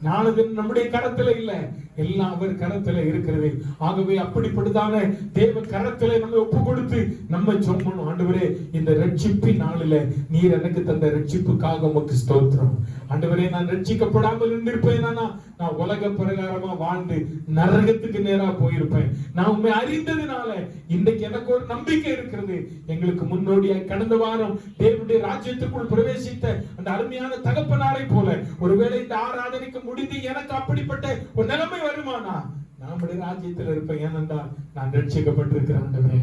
நாளை தினம் நம்முடைய கரத்துல இல்லை. எல்லாம் அவர் கரத்துல இருக்கிறது. ஆகவே அப்படிப்பட்டதான தேவ கரத்துல நம்ம ஒப்பு கொடுத்து நம்ம ஜெபம் பண்ணுவோம். ஆண்டவரே, இந்த ரட்சிப்பின் நாளில நீர் எனக்கு தந்த ரட்சிப்புக்காக உமக்கு ஸ்தோத்திரம். ஆண்டவரே, நான் ரட்சிக்கப்படாமல் இருந்திருப்பேனா நான் உலக பிரகாரமா வாழ்ந்து நரகத்துக்கு நேரா போயிருப்பேன். நான் உண்மை அறிந்ததுனால இன்றைக்கு எனக்கு ஒரு நம்பிக்கை இருக்கிறது. எங்களுக்கு முன்னோடியாய் கடந்த வாரம் தேவனுடைய ராஜ்யத்துக்குள் பிரவேசித்த அந்த அருமையான தகப்பனாரை போல ஒருவேளை இந்த ஆராதனைக்கு முடிந்து எனக்கு அப்படிப்பட்ட ஒரு நிலைமை வருமானா நம்முடைய ராஜ்யத்தில் இருப்பேன். ஏனென்றால் நான் ரட்சிக்கப்பட்டிருக்கிறேன். ஆண்டவரே,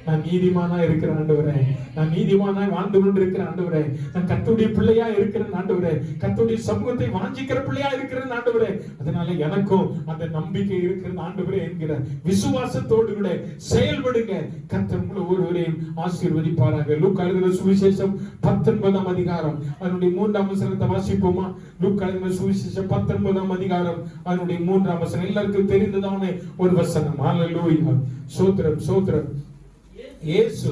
நான் நீதிமானா இருக்கிறேன். ஆண்டவரே, நான் நீதிமானாய் வாழ்ந்து கொண்டிருக்கிறேன். ஆண்டவரே, நான் கர்த்தருடைய பிள்ளையா இருக்கிறேன். ஆண்டவரே, கர்த்தருடைய சமூகத்தை வாஞ்சிக்கிற பிள்ளையா இருக்கிறேன். ஆண்டவரே, அதனால எனக்கும் அந்த நம்பிக்கை இருக்கிறது ஆண்டவரே என்கிற விசுவாசத்தோடு கூட செயல்படுங்க. கர்த்தர் உங்களை ஒருவரையும் ஆசீர்வதிப்பாராக. லூக்கா எழுதின சுவிசேஷம் 19ஆம் அதிகாரம் அதனுடைய 3ஆம் வசனத்தை வாசிப்போமா? லூக்கா எழுதின சுவிசேஷம் 19ஆம் அதிகாரம் அதனுடைய 3ஆம் வசனம் எல்லாருக்கும் தெரிந்ததான ஒரு வசனம். ஹல்லேலூயா, ஸ்தோத்திரம், ஸ்தோத்திரம். இயேசு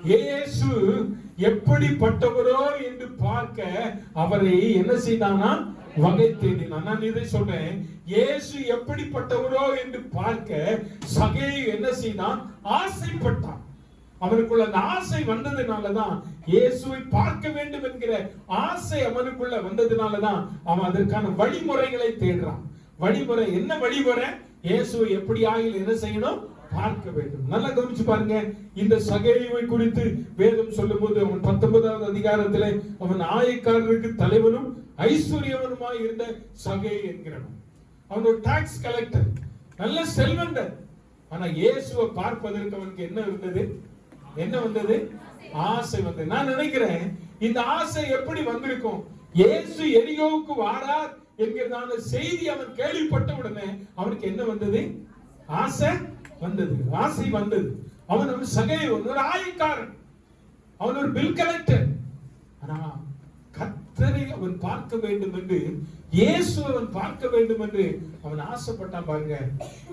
இயேசு எப்படிப்பட்டவரோ என்று பார்க்க அவரை என்ன செய்தானா? வகை தேடினான். நான் இதை சொல்றேன், இயேசு எப்படிப்பட்டவரோ என்று பார்க்க சகேயு என்ன செய்தான்? ஆசைப்பட்டான். அவனுக்குள்ள அந்த ஆசை வந்ததுனாலதான், இயேசுவை பார்க்க வேண்டும் என்கிற ஆசை அவனுக்குள்ள வந்ததுனாலதான் அவன் அதற்கான வழிமுறைகளை தேடுறான். வழிமுறை என்ன? வழிமுறை இயேசுவை எப்படியாகிலும் என்ன செய்யணும்? பார்க்க வேண்டும். நல்லா கவனிச்சு பாருங்க. இந்த சகேயுவை குறித்து வேதம் சொல்லும் போது அவன் 19ஆவது அதிகாரத்திலே அவன் ஆயக்காரருக்கு தலைவனும் ஐஸ்வர்யவனுமாய் இருந்த சகேயு என்கிறவன். அவன் ஒரு டாக்ஸ் கலெக்டர், நல்ல செல்வந்தர். ஆனா இயேசுவை பார்ப்பதற்கு அவனுக்கு என்ன இருந்தது? என்ன வந்தது? ஆசை வந்தது. நான் நினைக்கிறேன் இந்த ஆசை எப்படி வந்திருக்கும்? இயேசு எரிகோவுக்கு வாரார் என்கிறதான செய்தி அவன் கேள்விப்பட்ட உடனே அவனுக்கு என்ன வந்தது? ஆசை வந்தது. ஆசை வந்தது. அவன் ஒரு சகேயு, ஒரு ஆயக்காரன், அவன் ஒரு பில் கலெக்டர். ஆனா கர்த்தரை அவன் பார்க்க வேண்டும் என்று, இயேசு அவன் பார்க்க வேண்டும் என்று அவன் ஆசைப்பட்டான். பாருங்க,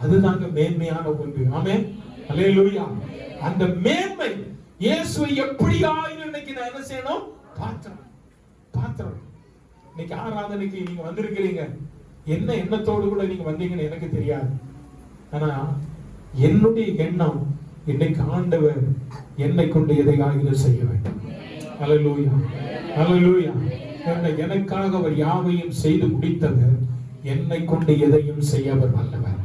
அதுதாங்க மேன்மையான ஒன்று. ஆமென், அல்லேலூயா. அந்த மேன்மை இயேசுவை எப்படியாயினும் இன்னைக்கு நான் என்ன செய்யணும்? பாத்திரம். இன்னைக்கு ஆராதனைக்கு நீங்க வந்திருக்கிறீங்க, என்ன எண்ணத்தோடு கூட நீங்க வந்தீங்கன்னு எனக்கு தெரியாது. ஆனா என்னுடைய எண்ணம், இன்னைக்கு ஆண்டவர் என்னை கொண்டு எதையாகிலும் செய்ய வேண்டும். அல்லேலூயா, அல்லேலூயா. எனக்காக அவர் யாவையும் செய்து முடித்தவர், என்னை கொண்டு எதையும் செய்ய அவர் வல்லவர்.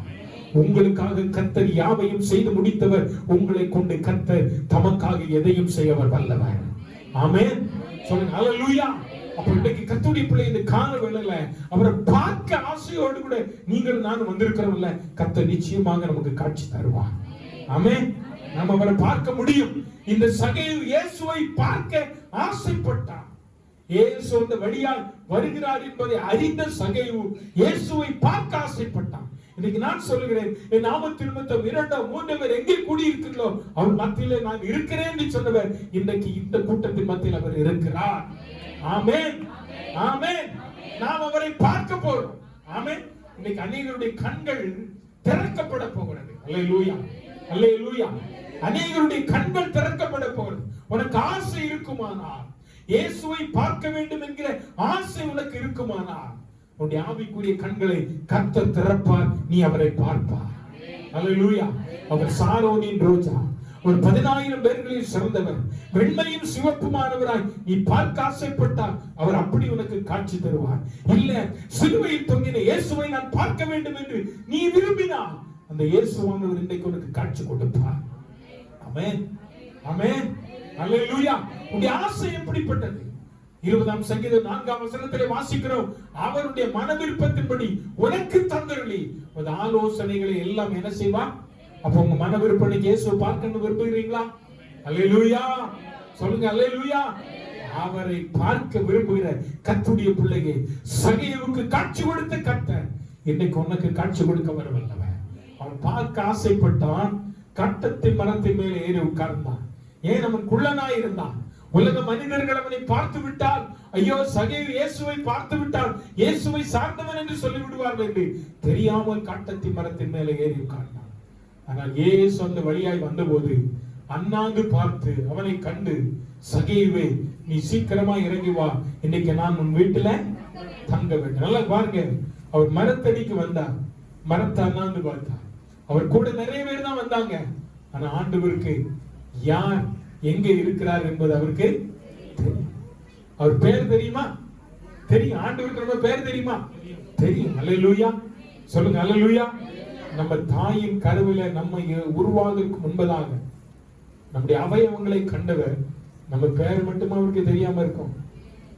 உங்களுக்காக கர்த்தர் யாவையும் செய்து முடித்தவர், உங்களை கொண்டு கர்த்தர் தமக்காக எதையும் செய்ய அவர் வல்லவர். ஆமென், சொல்லுங்க அல்லேலூயா. அப்ப இன்னைக்கு கர்த்தருடைய பிள்ளை இந்த கால வேளையில அவரை பார்க்க ஆசையோடு கூட நீங்கள் நானும் வந்திருக்கிறோம்ல, கர்த்தர் நிச்சயமாக நமக்கு காட்சி தருவார். ஆமென், நம்ம அவரை பார்க்க முடியும். இந்த சகேயு இயேசுவை பார்க்க ஆசைப்பட்டார். இயேசு அந்த வழியால் வருகிறார் என்பதை அறிந்த சகேயு இயேசுவை பார்க்க ஆசைப்பட்டான். இன்னைக்கு நான் சொல்லுகிறேன், என் நாமத்தின் நிமித்தம் 2 3 பேர் எங்கே கூடியிருக்கிறீர்களோ அவர் மத்தியிலே நான் இருக்கிறேன் என்று சொன்னவர் இன்னைக்கு இந்த கூட்டத்தின் மத்தியில் அவர் இருக்கிறார். ஆமென், ஆமென். நாம் அவரை பார்க்க போறோம். ஆமென். இன்னைக்கு அநேகருடைய கண்கள் திறக்கப்பட போகிறது. அல்லேலூயா, அல்லேலூயா. அநேகருடைய கண்கள் திறக்கப்பட போகிறது. உனக்கு ஆசை இருக்குமானால், இயேசுவை பார்க்க வேண்டும் என்கிற ஆசை உனக்கு இருக்குமானால், உன்னுடைய ஆவிக்குரிய கண்களை கர்த்தர் திறப்பார், நீ அவரை பார்ப்பார். அல்லேலூயா. அவர் சாரோனின் ரோஜா, ஒரு 10,000 பேர்களில் சிறந்தவர், வெண்மையும் சிவப்புமானவராய் நீ பார்க்க ஆசைப்பட்டால் அவர் அப்படி உனக்கு காட்சி தருவார். இல்ல, சிலுவையில் தொங்கின இயேசுவை நான் பார்க்க வேண்டும் என்று நீ விரும்பினால் அந்த இயேசுவானவர் இன்றைக்கு உனக்கு காட்சி கொடுப்பார். ஆமென், ஆமென், அல்லேலூயா. உன்னுடைய ஆசை எப்படிப்பட்டது? 20ஆம் சங்கீதம் 4ஆம் வசனத்திலே வாசிக்கிறோம், அவருடைய மன விருப்பத்தின்படி உனக்கு தந்தருளி அந்த ஆலோசனைகளை எல்லாம் என்ன செய்வார்? அப்ப உங்க மன விருப்பம் இயேசுவை பார்க்கணும் விரும்புகிறீங்களா? அல்லேலூயா, சொல்லுங்க அல்லேலூயா. அவரை பார்க்க விரும்புகிற கர்த்தருடைய பிள்ளையே, சகேயுவுக்கு காட்சி கொடுத்த கர்த்தர் இன்னைக்கு உனக்கு காட்சி கொடுக்க வரவல்லவன். அவன் பார்க்க ஆசைப்பட்டான், கட்டத்தின் மரத்தின் மேலே ஏறி உட்கார்ந்தான். ஏன்? அவன் குள்ளனாய் இருந்தான். உலக மனிதர்கள் அவனை பார்த்து விட்டால், ஐயோ சகேயு இயேசுவை பார்த்து விட்டால் இயேசுவை சார்ந்தவன் என்று சொல்லிவிடுவார்கள் என்று தெரியாமல் காட்டத்தின் மரத்தின் மேலே ஏறி உட்கார்ந்தான். ஆனால் இயேசு அந்த வழியாய் வந்தபோது அண்ணாந்து பார்த்து அவனை கண்டு, சகேயுவே நீ சீக்கிரமா இறங்கி வா, இன்னைக்கு நான் உன் வீட்டுல தங்க வேண்டும். நல்லா பாருங்க, அவர் மரத்தடிக்கு வந்தார், மரத்தை அண்ணாந்து பார்த்தார். அவர் கூட நிறைய பேர் தான் வந்தாங்க. ஆனா ஆண்டவருக்கு யார் எங்க இருக்கிறார் என்பது அவருக்கு தெரியும். அவர் பேர் தெரியுமா? தெரியும். ஆண்டவருக்கு நம்ம பேர் தெரியுமா? தெரியும். அல்லேலூயா சொல்லுங்க. அல்லேலூயா. நம்ம தாயின் கருவில நம்ம உருவாவதற்கு முன்பதாக நம்முடைய அவயவங்களை கண்டவர். நம்ம பேர் மட்டுமா அவருக்கு தெரியாம இருக்கும்?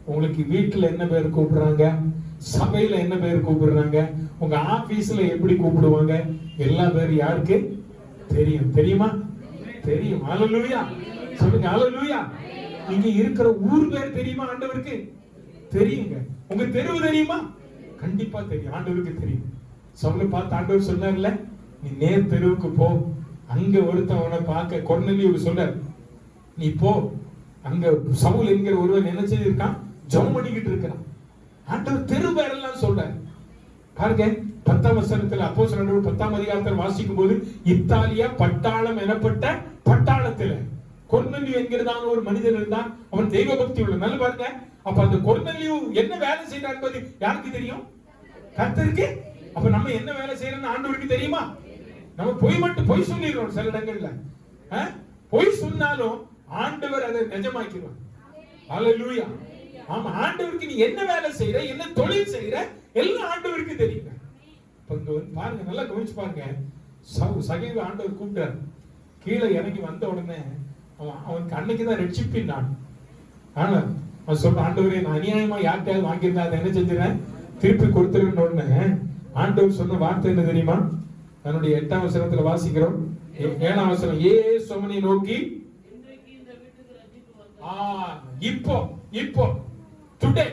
உங்களுக்கு வீட்டுல என்ன பேர் கூப்பிடுறாங்க, சபையில என்ன பேர் கூப்பிடுறாங்க, உங்க ஆபீஸ்ல எப்படி கூப்பிடுவாங்க, எல்லா பேர் யாருக்கு தெரியும்? தெரியுமா? தெரியும். அல்லேலூயா சொல்லுங்க. அல்லேலூயா. நீங்க இருக்கிற ஊர் பேர் தெரியுமா? ஆண்டவருக்கு தெரியுங்க. உங்க தெருவு தெரியுமா? கண்டிப்பா தெரியும். ஆண்டவருக்கு தெரியும். சவுலை பார்த்து ஆண்டவர் சொன்னார்ல, நீ நேர் தெருவுக்கு போ, அங்க ஒருத்தன் அவனை பார்க்க கொர்நேலியுவுக்கு சொன்னார், நீ போ, அங்க சவுல் என்கிற ஒருவன் என்ன செய்திருக்கான், ஜெபம் பண்ணிக்கிட்டு இருக்கிறான். ஆண்டவர் தெரு பேரெல்லாம் சொல்றார். பாருங்க 10ஆம் வசனத்துல அப்போஸ்தலர் 10ஆம் அதிகாரத்தில் வாசிக்கும் போது, இத்தாலியா பட்டாளம் எனப்பட்ட பட்டாளத்துல கொர்நேலியு என்கிறதான ஒரு மனிதன் இருந்தான். அவன் தெய்வ பக்தி உள்ள. நல்ல பாருங்க, அப்ப அந்த கொர்நேலியு என்ன வேலை செய்யறார் என்பது யாருக்கு தெரியும்? கர்த்தருக்கு. அப்ப நம்ம என்ன வேலை செய்யறோம்னு ஆண்டவருக்கு தெரியுமா? நம்ம பொய் சொல்லிடுறோம் சில இடங்கள்ல. பொய் சொன்னாலும் ஆண்டவர் அதை நிஜமாக்கிடுவார். அல்லேலூயா. ஆமா, ஆண்டவருக்கு நீ என்ன வேலை செய்யற, என்ன தொழில் செய்யற, எல்லாம் ஆண்டவருக்கு தெரியுங்க. பாருங்க, நல்லா கவனிச்சு பாருங்க. சகேவு ஆண்டவர் கூப்பிட்டார். கீழே இறங்கி வந்த உடனே அவனுக்கு அன்னைக்குதான் ரட்சிப்பின் நாள். ஆனா அவன் சொல்ற, ஆண்டவரே நான் அநியாயமா யார்கிட்டயாவது வாங்கியிருந்தா அதை என்ன செஞ்சிடறேன், திருப்பி கொடுத்துருன்னு உடனே ஆண்டவர் சொன்ன வார்த்தை என்ன தெரியுமா? தன்னுடைய 8ஆம் வசனத்துல வாசிக்கிறோம். 7ஆம் வசனம், இயேசு அவனை நோக்கி, இப்போ டுடே,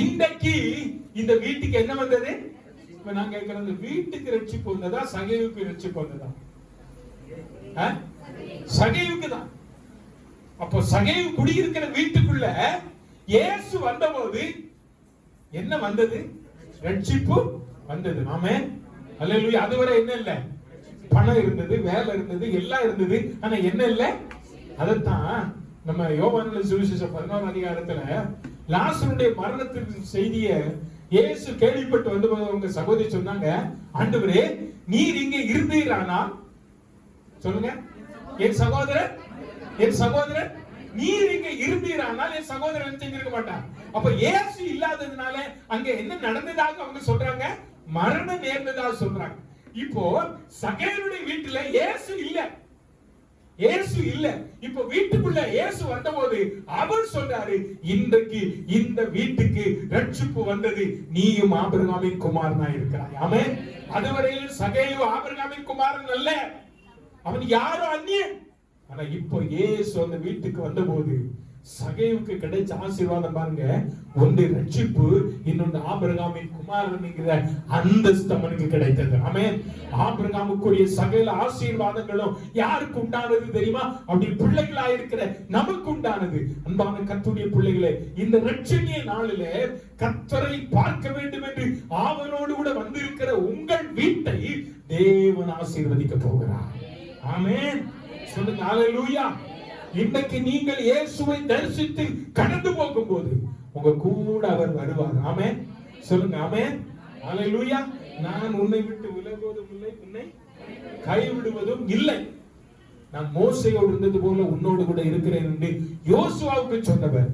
இன்றைக்கு இந்த வீட்டுக்கு என்ன வந்தது? இப்ப நான் கேட்கிறேன், வீட்டுக்கு ரட்சிப்பு வந்ததா, சகேவுக்கு ரட்சிப்பு வந்ததா? சகேவுக்கு தான். அப்போ சகேவு குடியிருக்கிற வீட்டுக்குள்ள இயேசு வந்தபோது என்ன வந்தது? ரட்சிப்பு வந்தது. ஆமென். அல்லேலூயா. அதுவரை என்ன இல்ல? பணம் இருந்தது, வேலை இருந்தது, எல்லாம் இருந்தது. ஆனா என்ன இல்ல? அதத்தான் நம்ம யோவான் சுவிசேஷம் 11ஆம் அதிகாரத்துல லாசருடைய மரணத்திற்கு செய்திய இயேசு கேள்விப்பட்டு வந்தபோது அவங்க சகோதரி சொன்னாங்க, ஆண்டவரே நீர் இங்கே இருந்தீரானா, சொல்லுங்க, என் சகோதரன் நீர் இங்க இருந்தீரானால் என் சகோதரன் செஞ்சிருக்க மாட்டான். அப்ப இயேசு இல்லாததுனால அங்க என்ன நடந்ததாக அவங்க சொல்றாங்க? மரணம் நேர்ந்ததாக சொல்றாங்க. இப்போ சகேலுடைய வீட்டுல இயேசு இல்ல. இப்போ வீட்டுக்குள்ள இயேசு வந்தபோது அவர் சொல்றாரு, இன்றைக்கு இந்த வீட்டுக்கு ரட்சிப்பு வந்தது, நீயும் ஆபிரகாமின் குமாரனா இருக்கிறாய். ஆமென். அதுவரையில் சகேயு ஆபிரகாமின் குமாரன் அல்ல, அவன் யாரோ அந்நியன். ஆனா இப்போ இயேசு அந்த வீட்டுக்கு வந்தபோது சகேவுக்கு கிடைச்ச ஆசீர்வாதம் பாருங்க. ஒன்று ரட்சிப்பு, இன்னொன்று ஆபிரகாமின் குமாரன் என்கிற அந்தஸ்து அவனுக்கு கிடைத்தது. ஆமென். ஆபிரகாமுக்குரிய சகல ஆசீர்வாதங்களும் யாருக்கு உண்டானது தெரியுமா? அப்படி பிள்ளைகளா இருக்கிற நமக்கு உண்டானது. அன்பான கர்த்தருடைய பிள்ளைகளே, இந்த ரட்சணிய நாளிலே கர்த்தரை பார்க்க வேண்டும் என்று ஆவலோடு கூட வந்திருக்கிற உங்கள் வீட்டை தேவன் ஆசீர்வதிக்க போகிறார். ஆமென். சொல்லுங்க அல்லேலூயா. இன்னைக்கு நீங்கள் இயேசுவை தரிசித்து கடந்து போகும்போது உங்க கூட அவர் வருவார். ஆமென். சொல்லுங்க ஆமென். அல்லேலூயா. நான் உன்னை விட்டு விலகுவதும் இல்லை, உன்னை கைவிடுவதும் இல்லை. நான் மோசேயோடு இருந்தது போல உன்னோடு கூட இருக்கிறேன் என்று யோசுவாவுக்கு சொன்னவர்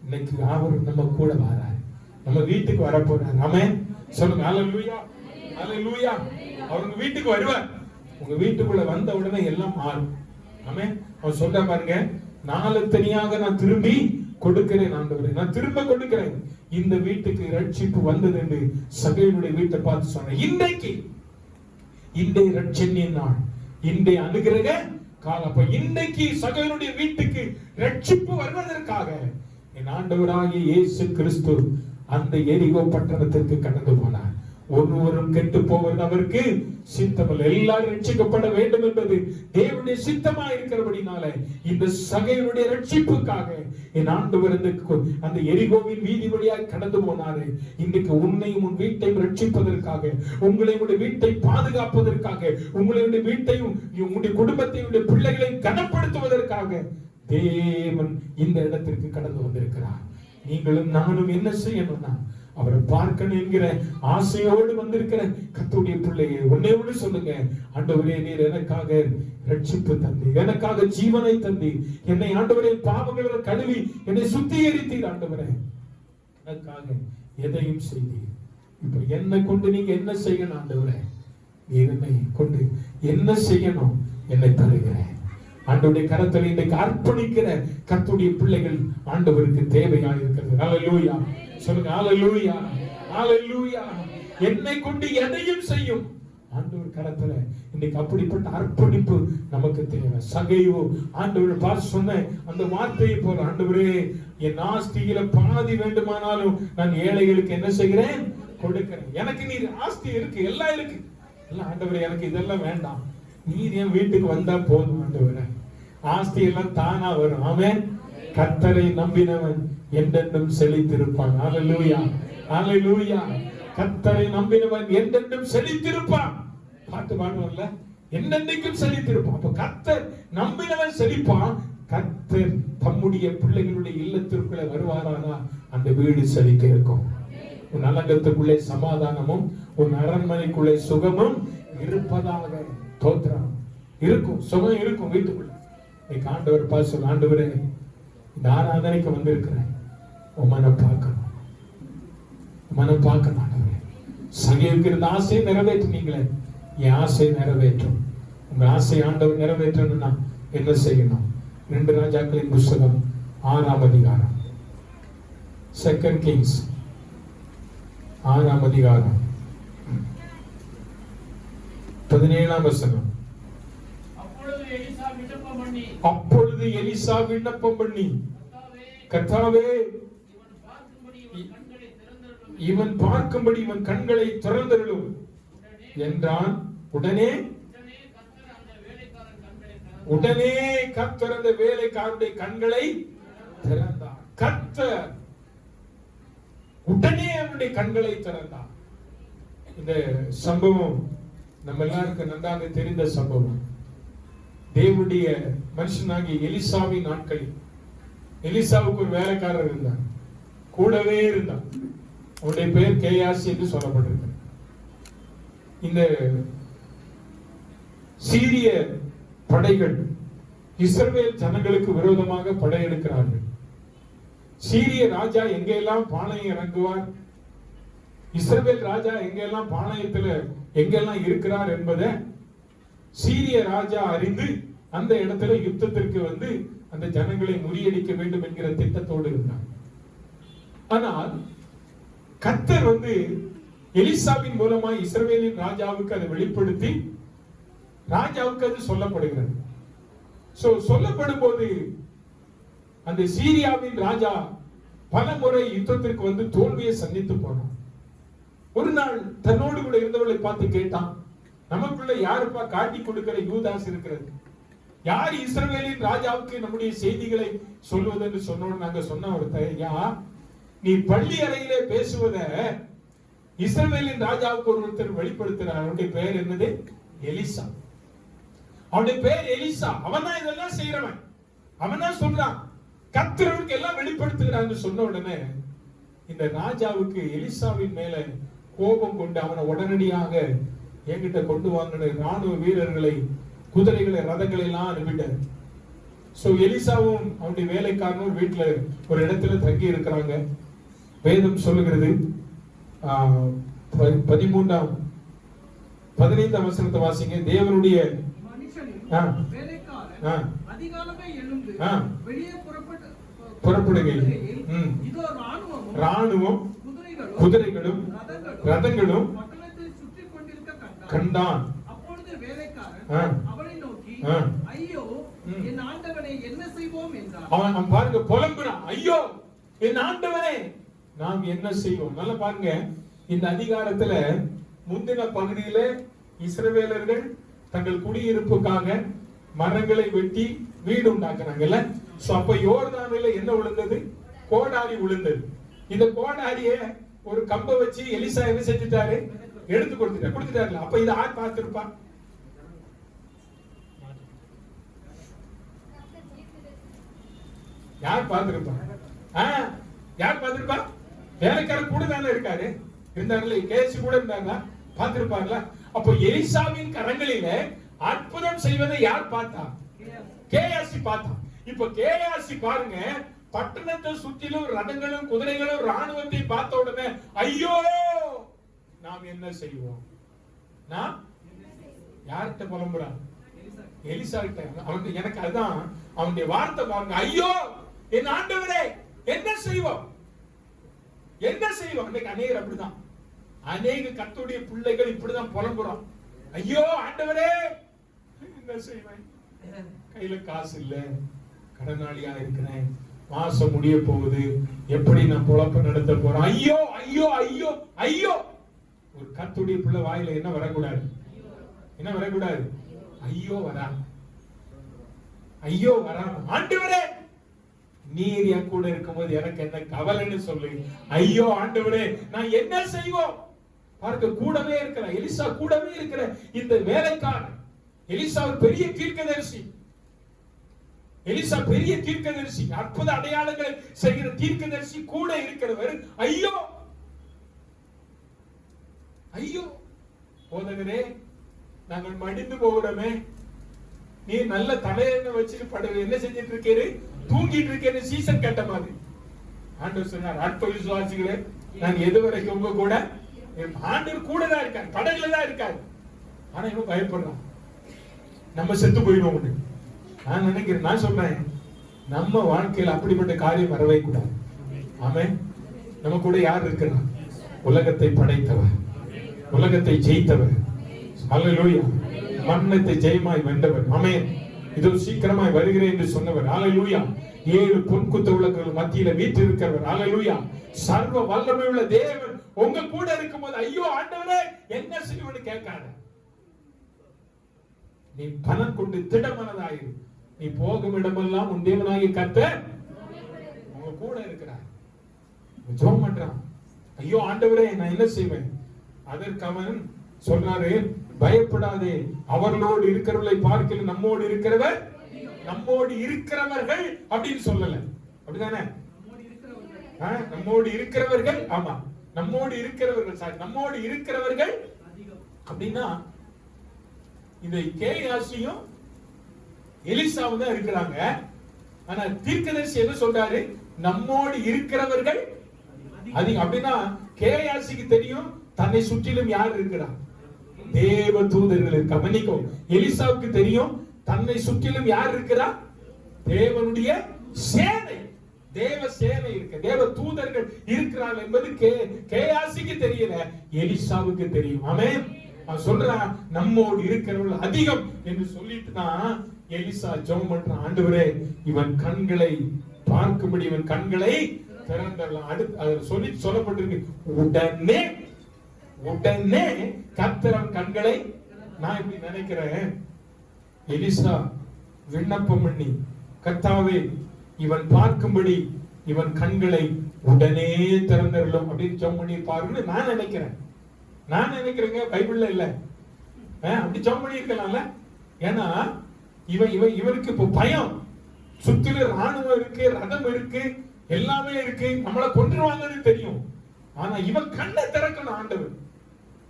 இன்னைக்கு அவர் நம்ம கூட வரார், நம்ம வீட்டுக்கு வர போறார். ஆமென். சொல்லுங்க அல்லேலூயா. அல்லேலூயா. அவங்க வீட்டுக்கு வருவார். உங்க வீட்டுக்குள்ள வந்த உடனே எல்லாம் மாறும். ஆமென். அவர் சொல்ற பாருங்க, நாலு தனியாக நான் திரும்பி கொடுக்கிறேன் ஆண்டவரே, நான் திரும்ப கொடுக்கிறேன். இந்த வீட்டுக்கு ரட்சிப்பு வந்தது என்று சகேலுடைய வீட்டை பார்த்து சொன்னேன். இன்றைக்கு இன்றைய ரட்சணியின் நாள், இன்றைய அனுகிரக காலம். அப்ப இன்றைக்கு சகேலுடைய வீட்டுக்கு ரட்சிப்பு வருவதற்காக என் ஆண்டவராகிய இயேசு கிறிஸ்து அந்த எரிகோ பட்டணத்திற்கு கடந்து போனார். ஒருவரும் கெட்டு போவது அவருக்கு சித்தமல்ல, எல்லாரும் ரட்சிக்கப்பட வேண்டும் என்பது தேவனுடைய சித்தமா இருக்கிறபடினால இந்த சகேலுடைய ரட்சிப்புக்காக என் ஆண்டவர் அந்த எரிகோவின் வீதி வழியாய் கடந்து போனாரு. இன்றைக்கு உன்னையும் உன் வீட்டையும் ரட்சிப்பதற்காக, உங்களுடைய வீட்டை பாதுகாப்பதற்காக, உங்களுடைய வீட்டையும் உங்களுடைய குடும்பத்தையும் உங்களுடைய பிள்ளைகளையும் கனப்படுத்துவதற்காக தேவன் இந்த இடத்திற்கு கடந்து வந்திருக்கிறார். நீங்களும் நானும் என்ன செய்யணும்னா அவரை பார்க்கணும் என்கிற ஆசையோடு வந்திருக்கிற கர்த்தருடைய பிள்ளையை ஒன்னே சொல்லுங்க, ஆண்டவரே நீர் எனக்காக ரட்சிப்பு தந்தி, எனக்காக ஜீவனை தந்தி, என்னை ஆண்டவரே பாவங்களை கழுவி என்னை சுத்திகரித்தீர். ஆண்டவரே எனக்காக எதையும் செய்தீர். இப்ப என்னை கொண்டு நீங்க என்ன செய்யணும் ஆண்டவரே? நீர் என்னை கொண்டு என்ன செய்யணும்? என்னை தருகிறேன். ஆண்டவருடைய கரத்தில் இன்றைக்கு அர்ப்பணிக்கிற கர்த்தருடைய பிள்ளைகள் ஆண்டவருக்கு தேவையா இருக்கிறது. ஹல்லேலூயா சொல்லுங்க, ஹல்லேலூயா ஹல்லேலூயா. என்னை கொண்டு எதையும் செய்யும் ஆண்டவர் கரத்துல இன்னைக்கு அப்படிப்பட்ட அர்ப்பணிப்பு நமக்கு தேவை. சகையோ ஆண்டவர் பார்த்து சொன்ன அந்த வார்த்தையை போல, ஆண்டவரே என் ஆஸ்தியில பாதி வேண்டுமானாலும் நான் ஏழைகளுக்கு என்ன செய்கிறேன்? கொடுக்கிறேன். எனக்கு நீர் ஆஸ்தி இருக்கு, எல்லாம் இருக்கு, எல்லாம் ஆண்டவரே எனக்கு இதெல்லாம் வேண்டாம், நீர் என் வீட்டுக்கு வந்தா போதும் ஆண்டவரே. ஆஸ்தி எல்லாம் தானா வரும். ஆமென். கர்த்தரை நம்பினவன் என்றென்றும் செழித்திருப்பான். ஹல்லேலூயா ஹல்லேலூயா. கர்த்தரை நம்பினவன் என்றென்றும் செழித்திருப்பான். பாட்டு பாடுவோம்ல, என்னென்னைக்கும் செழித்திருப்பான். அப்ப கர்த்தர் நம்பினவன் செழிப்பான். கர்த்தர் தம்முடைய பிள்ளைகளுடைய இல்லத்திற்குள்ளே வருவாரானா அந்த வீடு செழிக்க இருக்கும். உன் அலங்கத்துக்குள்ளே சமாதானமும் உன் அரண்மனைக்குள்ளே சுகமும் இருப்பதாக. தோத்திரம் இருக்கும், சுகம் இருக்கும் வீட்டுக்குள்ள. ஆண்டவர் பார்த்து சொல்ல, ஆண்டவரே இந்த ஆராதனைக்கு வந்திருக்கிறேன், மனம் பார்க்கணும், மனம் பார்க்கணும். ஆண்டவரே சகைக்கு இருந்த ஆசையை நிறைவேற்றினீங்களே, என் ஆசையை நிறைவேற்றும். உங்க ஆசை ஆண்டவர் நிறைவேற்றணும்னா என்ன செய்யணும்? 2 ராஜாக்களின் புஸ்தகம் 6ஆம் அதிகாரம், 2 Kings 6ஆம் அதிகாரம் 17ஆம் வசனம். அப்பொழுது எலிசா விண்ணப்பம் பண்ணி, கர்த்தாவே இவன் பார்க்கும்படி இவன் கண்களை திறந்தருளும் என்றான். உடனே கர்த்தர் அந்த வேலைக்காரனுடைய கண்களை திறந்தார். கர்த்தர் உடனே அவனுடைய கண்களை திறந்தார். இந்த சம்பவம் நம்ம எல்லாருக்கும் நன்றாக தெரிந்த சம்பவம். தேவனுடைய மனுஷனாகிய எலிசாவின் நாட்களில் எலிசாவுக்கு ஒரு வேலைக்காரர் இருந்தார், கூடவே இருந்தார். அவருடைய பெயர் கேயாசி என்று சொல்லப்பட்டிருக்கிறது. இந்த சீரிய படைகள் இஸ்ரவேல் ஜனங்களுக்கு விரோதமாக படையெடுக்கிறார்கள். சீரிய ராஜா எங்கெல்லாம் பாளையம் இறங்குவார், இஸ்ரவேல் ராஜா எங்கெல்லாம் பாளையத்தில் எங்கெல்லாம் இருக்கிறார் என்பதை சீரிய ராஜா அறிந்து அந்த இடத்துல யுத்தத்திற்கு வந்து அந்த ஜனங்களை முறியடிக்க வேண்டும் என்கிற திட்டத்தோடு இருந்தார். ஆனால் கர்த்தர் வந்து எலிசாவின் மூலமா இஸ்ரவேலின் ராஜாவுக்கு அதை வெளிப்படுத்தி ராஜாவுக்கு அது சொல்லப்படுகிறது. சொல்லப்படும் போது அந்த சீரியாவின் ராஜா பல முறை யுத்தத்திற்கு வந்து தோல்வியை சந்தித்து போனான். ஒரு நாள் தன்னோடு கூட இருந்தவர்களை பார்த்து கேட்டான், நமக்குள்ள யாருப்பா காட்டி கொடுக்கிற யூதாஸ் இருக்கிறது? யார் இஸ்ரவேலின் ராஜாவுக்கு நம்முடைய செய்திகளை சொல்வது என்று சொன்னோடு நாங்க சொன்ன ஒருத்தர், நீ பள்ளி அறையிலே பேசுவத இஸ்ரவேலின் ராஜாவுக்கு ஒருத்தர் வெளிப்படுத்துறார். அவனுடைய பெயர் என்னது? எலிசா. அவனுடைய பெயர் எலிசா. அவன் தான் இதெல்லாம் செய்யறவன். அவன் தான் சொல்றான், கர்த்தருக்கு எல்லாம் வெளிப்படுத்துகிறான்னு சொன்ன உடனே இந்த ராஜாவுக்கு எலிசாவின் மேல கோபம் கொண்டு அவனை உடனடியாக என்கிட்ட கொண்டு வாங்கின ராணுவ வீரர்களை, குதிரைகளை, ரதங்களை எல்லாம் அனுப்பிட்டார். எலிசாவும் அவனுடைய வேலைக்காரனும் வீட்டுல ஒரு இடத்துல தங்கி இருக்கிறாங்க. வேதம் சொல்லுகிறது, 15ஆம் வசனத்தை வாசிங்க. தேவனுடைய புறப்படுகையில் ராணுவம் குதிரைகளும் ரதங்களும் கண்டான். அப்பொழுது வேலைக்காரன் அவனை நோக்கி, ஐயோ என் ஆண்டவனே என்ன செய்வோம் என்றான். அவன் பாருங்க புலம்புறான், ஐயோ என் ஆண்டவனே நாம் என்ன செய்வோம். நல்லா பாருங்க, இந்த அதிகாரத்துல முந்தின பகுதியில இஸ்ரவேலர்கள் தங்கள் குடியிருப்புக்காக மரங்களை வெட்டி வீடு உண்டாக்குறாங்கல்ல. அப்ப யோர்தானில என்ன விழுந்தது? கோடாரி விழுந்தது. இந்த கோடாரிய ஒரு கம்ப வச்சு எலிசா என்ன செஞ்சுட்டாரு? எடுத்து கொடுத்துட்டாரு. அப்ப இதை யார் பார்த்திருப்பா? யார் பார்த்திருப்பா? யார் பார்த்திருப்பா? வேலைக்காரர் கூட தானே இருக்காரு, இருந்தாங்களே, கேசி கூட இருந்தாங்களா, பார்த்திருப்பாங்களா? அப்போ எலிசாவின் கரங்களிலே அற்புதம் செய்வதை யார் பார்த்தா? கேயாசி பார்த்தா. இப்ப கேயாசி பாருங்க, பட்டணத்தை சுற்றிலும் ரதங்களும் குதிரைகளும் ராணுவத்தை பார்த்த உடனே ஐயோ நாம் என்ன செய்வோம்? நான் யார்கிட்ட புலம்புறான்? எலிசா கிட்ட. அவன் எனக்கு அதுதான் அவனுடைய வார்த்தை பாருங்க, ஐயோ என் ஆண்டவரே என்ன செய்வோம், என்ன செய்வோம். இன்னைக்கு அநேகர் அப்படிதான், அநேக கர்த்தருடைய பிள்ளைகள் இப்படிதான் புலம்புறோம். ஐயோ ஆண்டவரே என்ன செய்வேன், கையில காசு இல்ல, கடனாளியா இருக்கிறேன், மாசம் முடிய போகுது, எப்படி நான் பொழப்ப நடத்த போறேன், ஐயோ ஐயோ ஐயோ ஐயோ. ஒரு கர்த்தருடைய பிள்ளை வாயில என்ன வரக்கூடாது? என்ன வரக்கூடாது? ஐயோ வரா, ஐயோ வரா. ஆண்டவரே நீர் என் கூட இருக்கும்போது எனக்கு என்ன கவலைன்னு சொல்லு. ஐயோ ஆண்டவரே நான் என்ன செய்வோம்? பாருங்க, கூடவே இருக்கிற எலிசா, கூடவே இருக்கிற இந்த வேலைக்காரன் எலிசா ஒரு பெரிய தீர்க்கதரிசி. எலிசா பெரிய தீர்க்கதரிசி, அற்புத அடையாளங்களை செய்கிற தீர்க்கதரிசி, கூட இருக்கிறவர் ஐயோ ஐயோ. போதகரே நாங்கள் மடிந்து போகிறோமே, நீ நல்ல தலையெண்ண வச்சுட்டு என்ன செஞ்சிட்டு இருக்கீரு, தூங்கிட்டு இருக்கேன்னு சீசன் கேட்ட மாதிரி. ஆண்டவர் சொன்னார், அற்ப விசுவாசிகளே நான் எது வரைக்கும் உங்க கூட, ஆண்டவர் கூட தான் இருக்காரு, படகுல தான் இருக்காரு. ஆனா இவன் பயப்படுறான், நம்ம செத்து போயிடுவோம். நான் நினைக்கிறேன், நான் சொல்றேன், நம்ம வாழ்க்கையில் அப்படிப்பட்ட காரியம் வரவே கூடாது. ஆமென். நம்ம கூட யார் இருக்கிறார்? உலகத்தை படைத்தவர், உலகத்தை ஜெயித்தவர், ஹல்லேலூயா, மரணத்தை ஜெயமாய் வென்றவர். ஆமென். இதோ சீக்கிரமாய் வருகிறேன் என்று சொன்னவர். ஹல்லேலூயா. 7 பொன்குத்த விளக்குகள் மத்தியில வீற்றிருக்கிறவர். ஹல்லேலூயா. சர்வ வல்லமை உள்ள தேவன் உங்க கூட இருக்கும்போது ஐயோ ஆண்டவரே என்ன செய்வேன்னு கேட்காத. நீ பலன் கொண்டு திடமனதாயிரு. நீ போகும் இடமெல்லாம் உன் தேவனாகிய கர்த்தர் உங்க கூட இருக்கிறார். ஜெபம் பண்றான், ஐயோ ஆண்டவரே நான் என்ன செய்வேன்? அதற்கு அவன் சொல்றாரு, பயப்படாதே, அவர்களோடு இருக்கிறவர்களை பார்க்கல நம்மோடு இருக்கிறவர், நம்மோடு இருக்கிறவர்கள் அப்படின்னு சொல்லல, அப்படிதானே? நம்மோடு இருக்கிறவர்கள், ஆமா நம்மோடு இருக்கிறவர்கள், சாரி நம்மோடு இருக்கிறவர்கள் அப்படின்னா இந்த கேயாசியும் எலிசாவும் தான் இருக்கிறாங்க. ஆனா தீர்க்கதரிசி என்ன சொல்றாரு? நம்மோடு இருக்கிறவர்கள் அதிகம். அப்படின்னா கேயாசிக்கு தெரியும் தன்னை சுற்றிலும் யார் இருக்கிறார், தேவ தூதர்கள். கவனிக்கும், எலிசாவுக்கு தெரியும் தன்னை சுற்றிலும் யார் இருக்கிறார், தேவனுடைய சேனை, தேவ சேனை இருக்கு, தேவ தூதர்கள் இருக்கிறார்கள் என்பது கேயாசிக்கு தெரியல, எலிசாவுக்கு தெரியும். ஆமென். அவன் சொல்றான் நம்மோடு இருக்கிறவர்கள் அதிகம் என்று சொல்லிட்டு தான் எலிசா ஜெபம் பண்றான், ஆண்டவரே இவன் கண்களை பார்க்கும்படி இவன் கண்களை திறந்தரலாம். அடுத்து சொல்லப்பட்டிருக்கு, உடனே உடனே கர்த்தர் கண்களை, நான் இப்படி நினைக்கிறேன், எலிசா விண்ணப்பம் பண்ணி கர்த்தாவே இவன் பார்க்கும்படி இவன் கண்களை உடனே திறந்தரலாம் அப்படின்னு ஜெபம் பண்ணி பாருன்னு நான் நினைக்கிறேன். நான் நினைக்கிறேங்க, பைபிள்ல இல்ல, அப்படி ஜெபம் பண்ணி இருக்கலாம்ல. ஏன்னா இவருக்கு இப்ப பயம், சுத்தில ராணுவம் இருக்கு, ரதம் இருக்கு, எல்லாமே இருக்கு, நம்மளை கொன்றுவாங்கன்னு தெரியும். ஆனா இவன் கண்ணை திறக்கணும் ஆண்டவர்.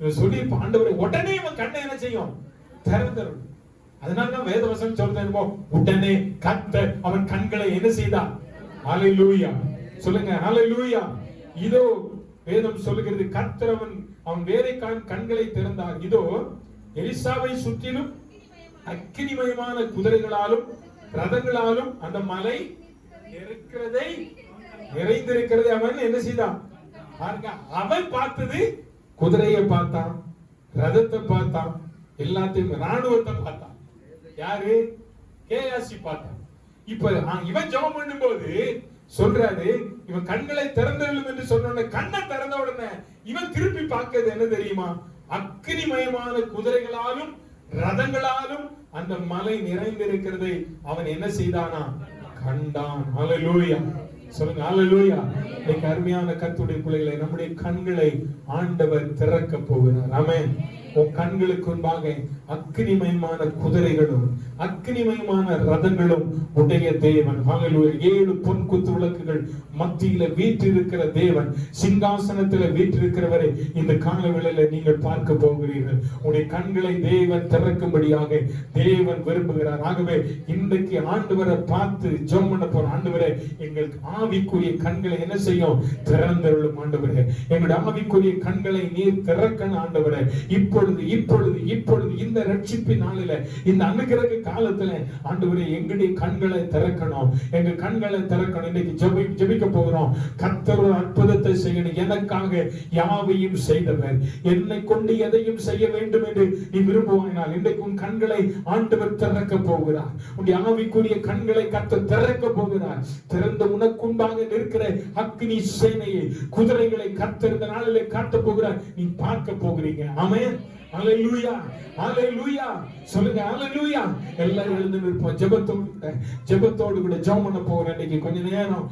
இவன் சொல்லி ஆண்டவர் உடனே இவன் கண்ணை என்ன செய்யும், திறந்தரும். அதனாலதான் வேதவசனம் சொல்றேன், உடனே கர்த்தர் அவன் கண்களை என்ன செய்தான். ஹல்லேலூயா சொல்லுங்க, ஹல்லேலூயா. இதோ வேதம் சொல்லுகிறது, கர்த்தர் அவன் வேலைக்காரன் கண்களை திறந்தார். இதோ எலிசாவை சுற்றிலும் அக்கினிமயமான குதிரைகளாலும் ரதங்களாலும் அந்த மலை நிறைந்திருக்கிறதை அவன் என்ன செய்தான். அவன் பார்த்தது குதிரையை பார்த்தான், ரதத்தை பார்த்தான், எல்லாத்தையும் ராணுவத்தை பார்த்தான். யாரு? கேயாசி பார்த்தான். இப்ப இவன் ஜெபம் பண்ணும்போது சொல்றாரு, இவன் கண்களை திறந்தள்ளும் என்று சொன்ன கண்ணை திறந்த உடனே இவன் திருப்பி பார்க்கிறது என்ன தெரியுமா? அக்கினிமயமான குதிரைகளாலும் ரதங்களாலும் அந்த மலை நிறைந்திருக்கிறதை அவன் என்ன செய்தானா? கண்டான். ஹல்லேலூயா சொல்லுங்க, ஹல்லேலூயா. இன்னைக்கு அருமையான கர்த்தருடைய பிள்ளைகளை, நம்முடைய கண்களை ஆண்டவர் திறக்க போகிறார். ஆமென். உன் கண்களுக்கு முன்பாக அக்னிமயமான குதிரைகளும் அக்னிமயமான ரதங்களும் உடைய தேவன். ஹalleluya. 7 பொன் குத்து விளக்குகள் மத்தியில வீற்றிருக்கிற தேவன், சிங்காசனத்துல வீற்றிருக்கிறவரை இந்த காலவேளையில நீங்கள் பார்க்க போகிறீர்கள். உடைய கண்களை தேவன் திறக்கும்படியாக தேவன் விரும்புகிறார். ஆகவே இன்றைக்கு ஆண்டவரை பார்த்து ஜெபம் பண்ண போற ஆண்டவரே, எங்களுக்கு ஆவிக்குரிய கண்களை என்ன செய்யும்? திறந்தருளும் ஆண்டவரே. எங்களுடைய ஆவிக்குரிய கண்களை நீர் திறக்கணும் ஆண்டவரே. இப்பொழுது இப்பொழுது இப்பொழுது இந்த ரட்சிப்பின் நாளில, இந்த அனுகிரக காலத்துல ஆண்டவரே எங்களுடைய கண்களை திறக்கணும், எங்க கண்களை திறக்கணும். இன்னைக்கு ஜெபிக்க போகிறோம். கர்த்தர் ஒரு அற்புதத்தை செய்யணும். எனக்காக யாவையும் செய்தவர், என்னை கொண்டு எதையும் செய்ய வேண்டும் என்று நீ விரும்புவாயினால் இன்றைக்கு உன் கண்களை ஆண்டவர் திறக்க போகிறார். உன்னுடைய ஆவிக்குரிய கண்களை கர்த்தர் திறக்க போகிறார். திறந்த உனக்குண்டாக நிற்கிற அக்னி சேனையை, குதிரைகளை கர்த்தர் இந்த நாளிலே காட்ட போகிறார். நீ பார்க்க போகிறீங்க. ஆமென். ஹalleluya, ஹalleluya. சொல்லுங்க ஹalleluya. எல்லாரும் எழுந்து நிற்போம். ஜெபத்தோடு கூட ஜெபம் பண்ண போறோம். இன்னைக்கு கொஞ்ச நேரம்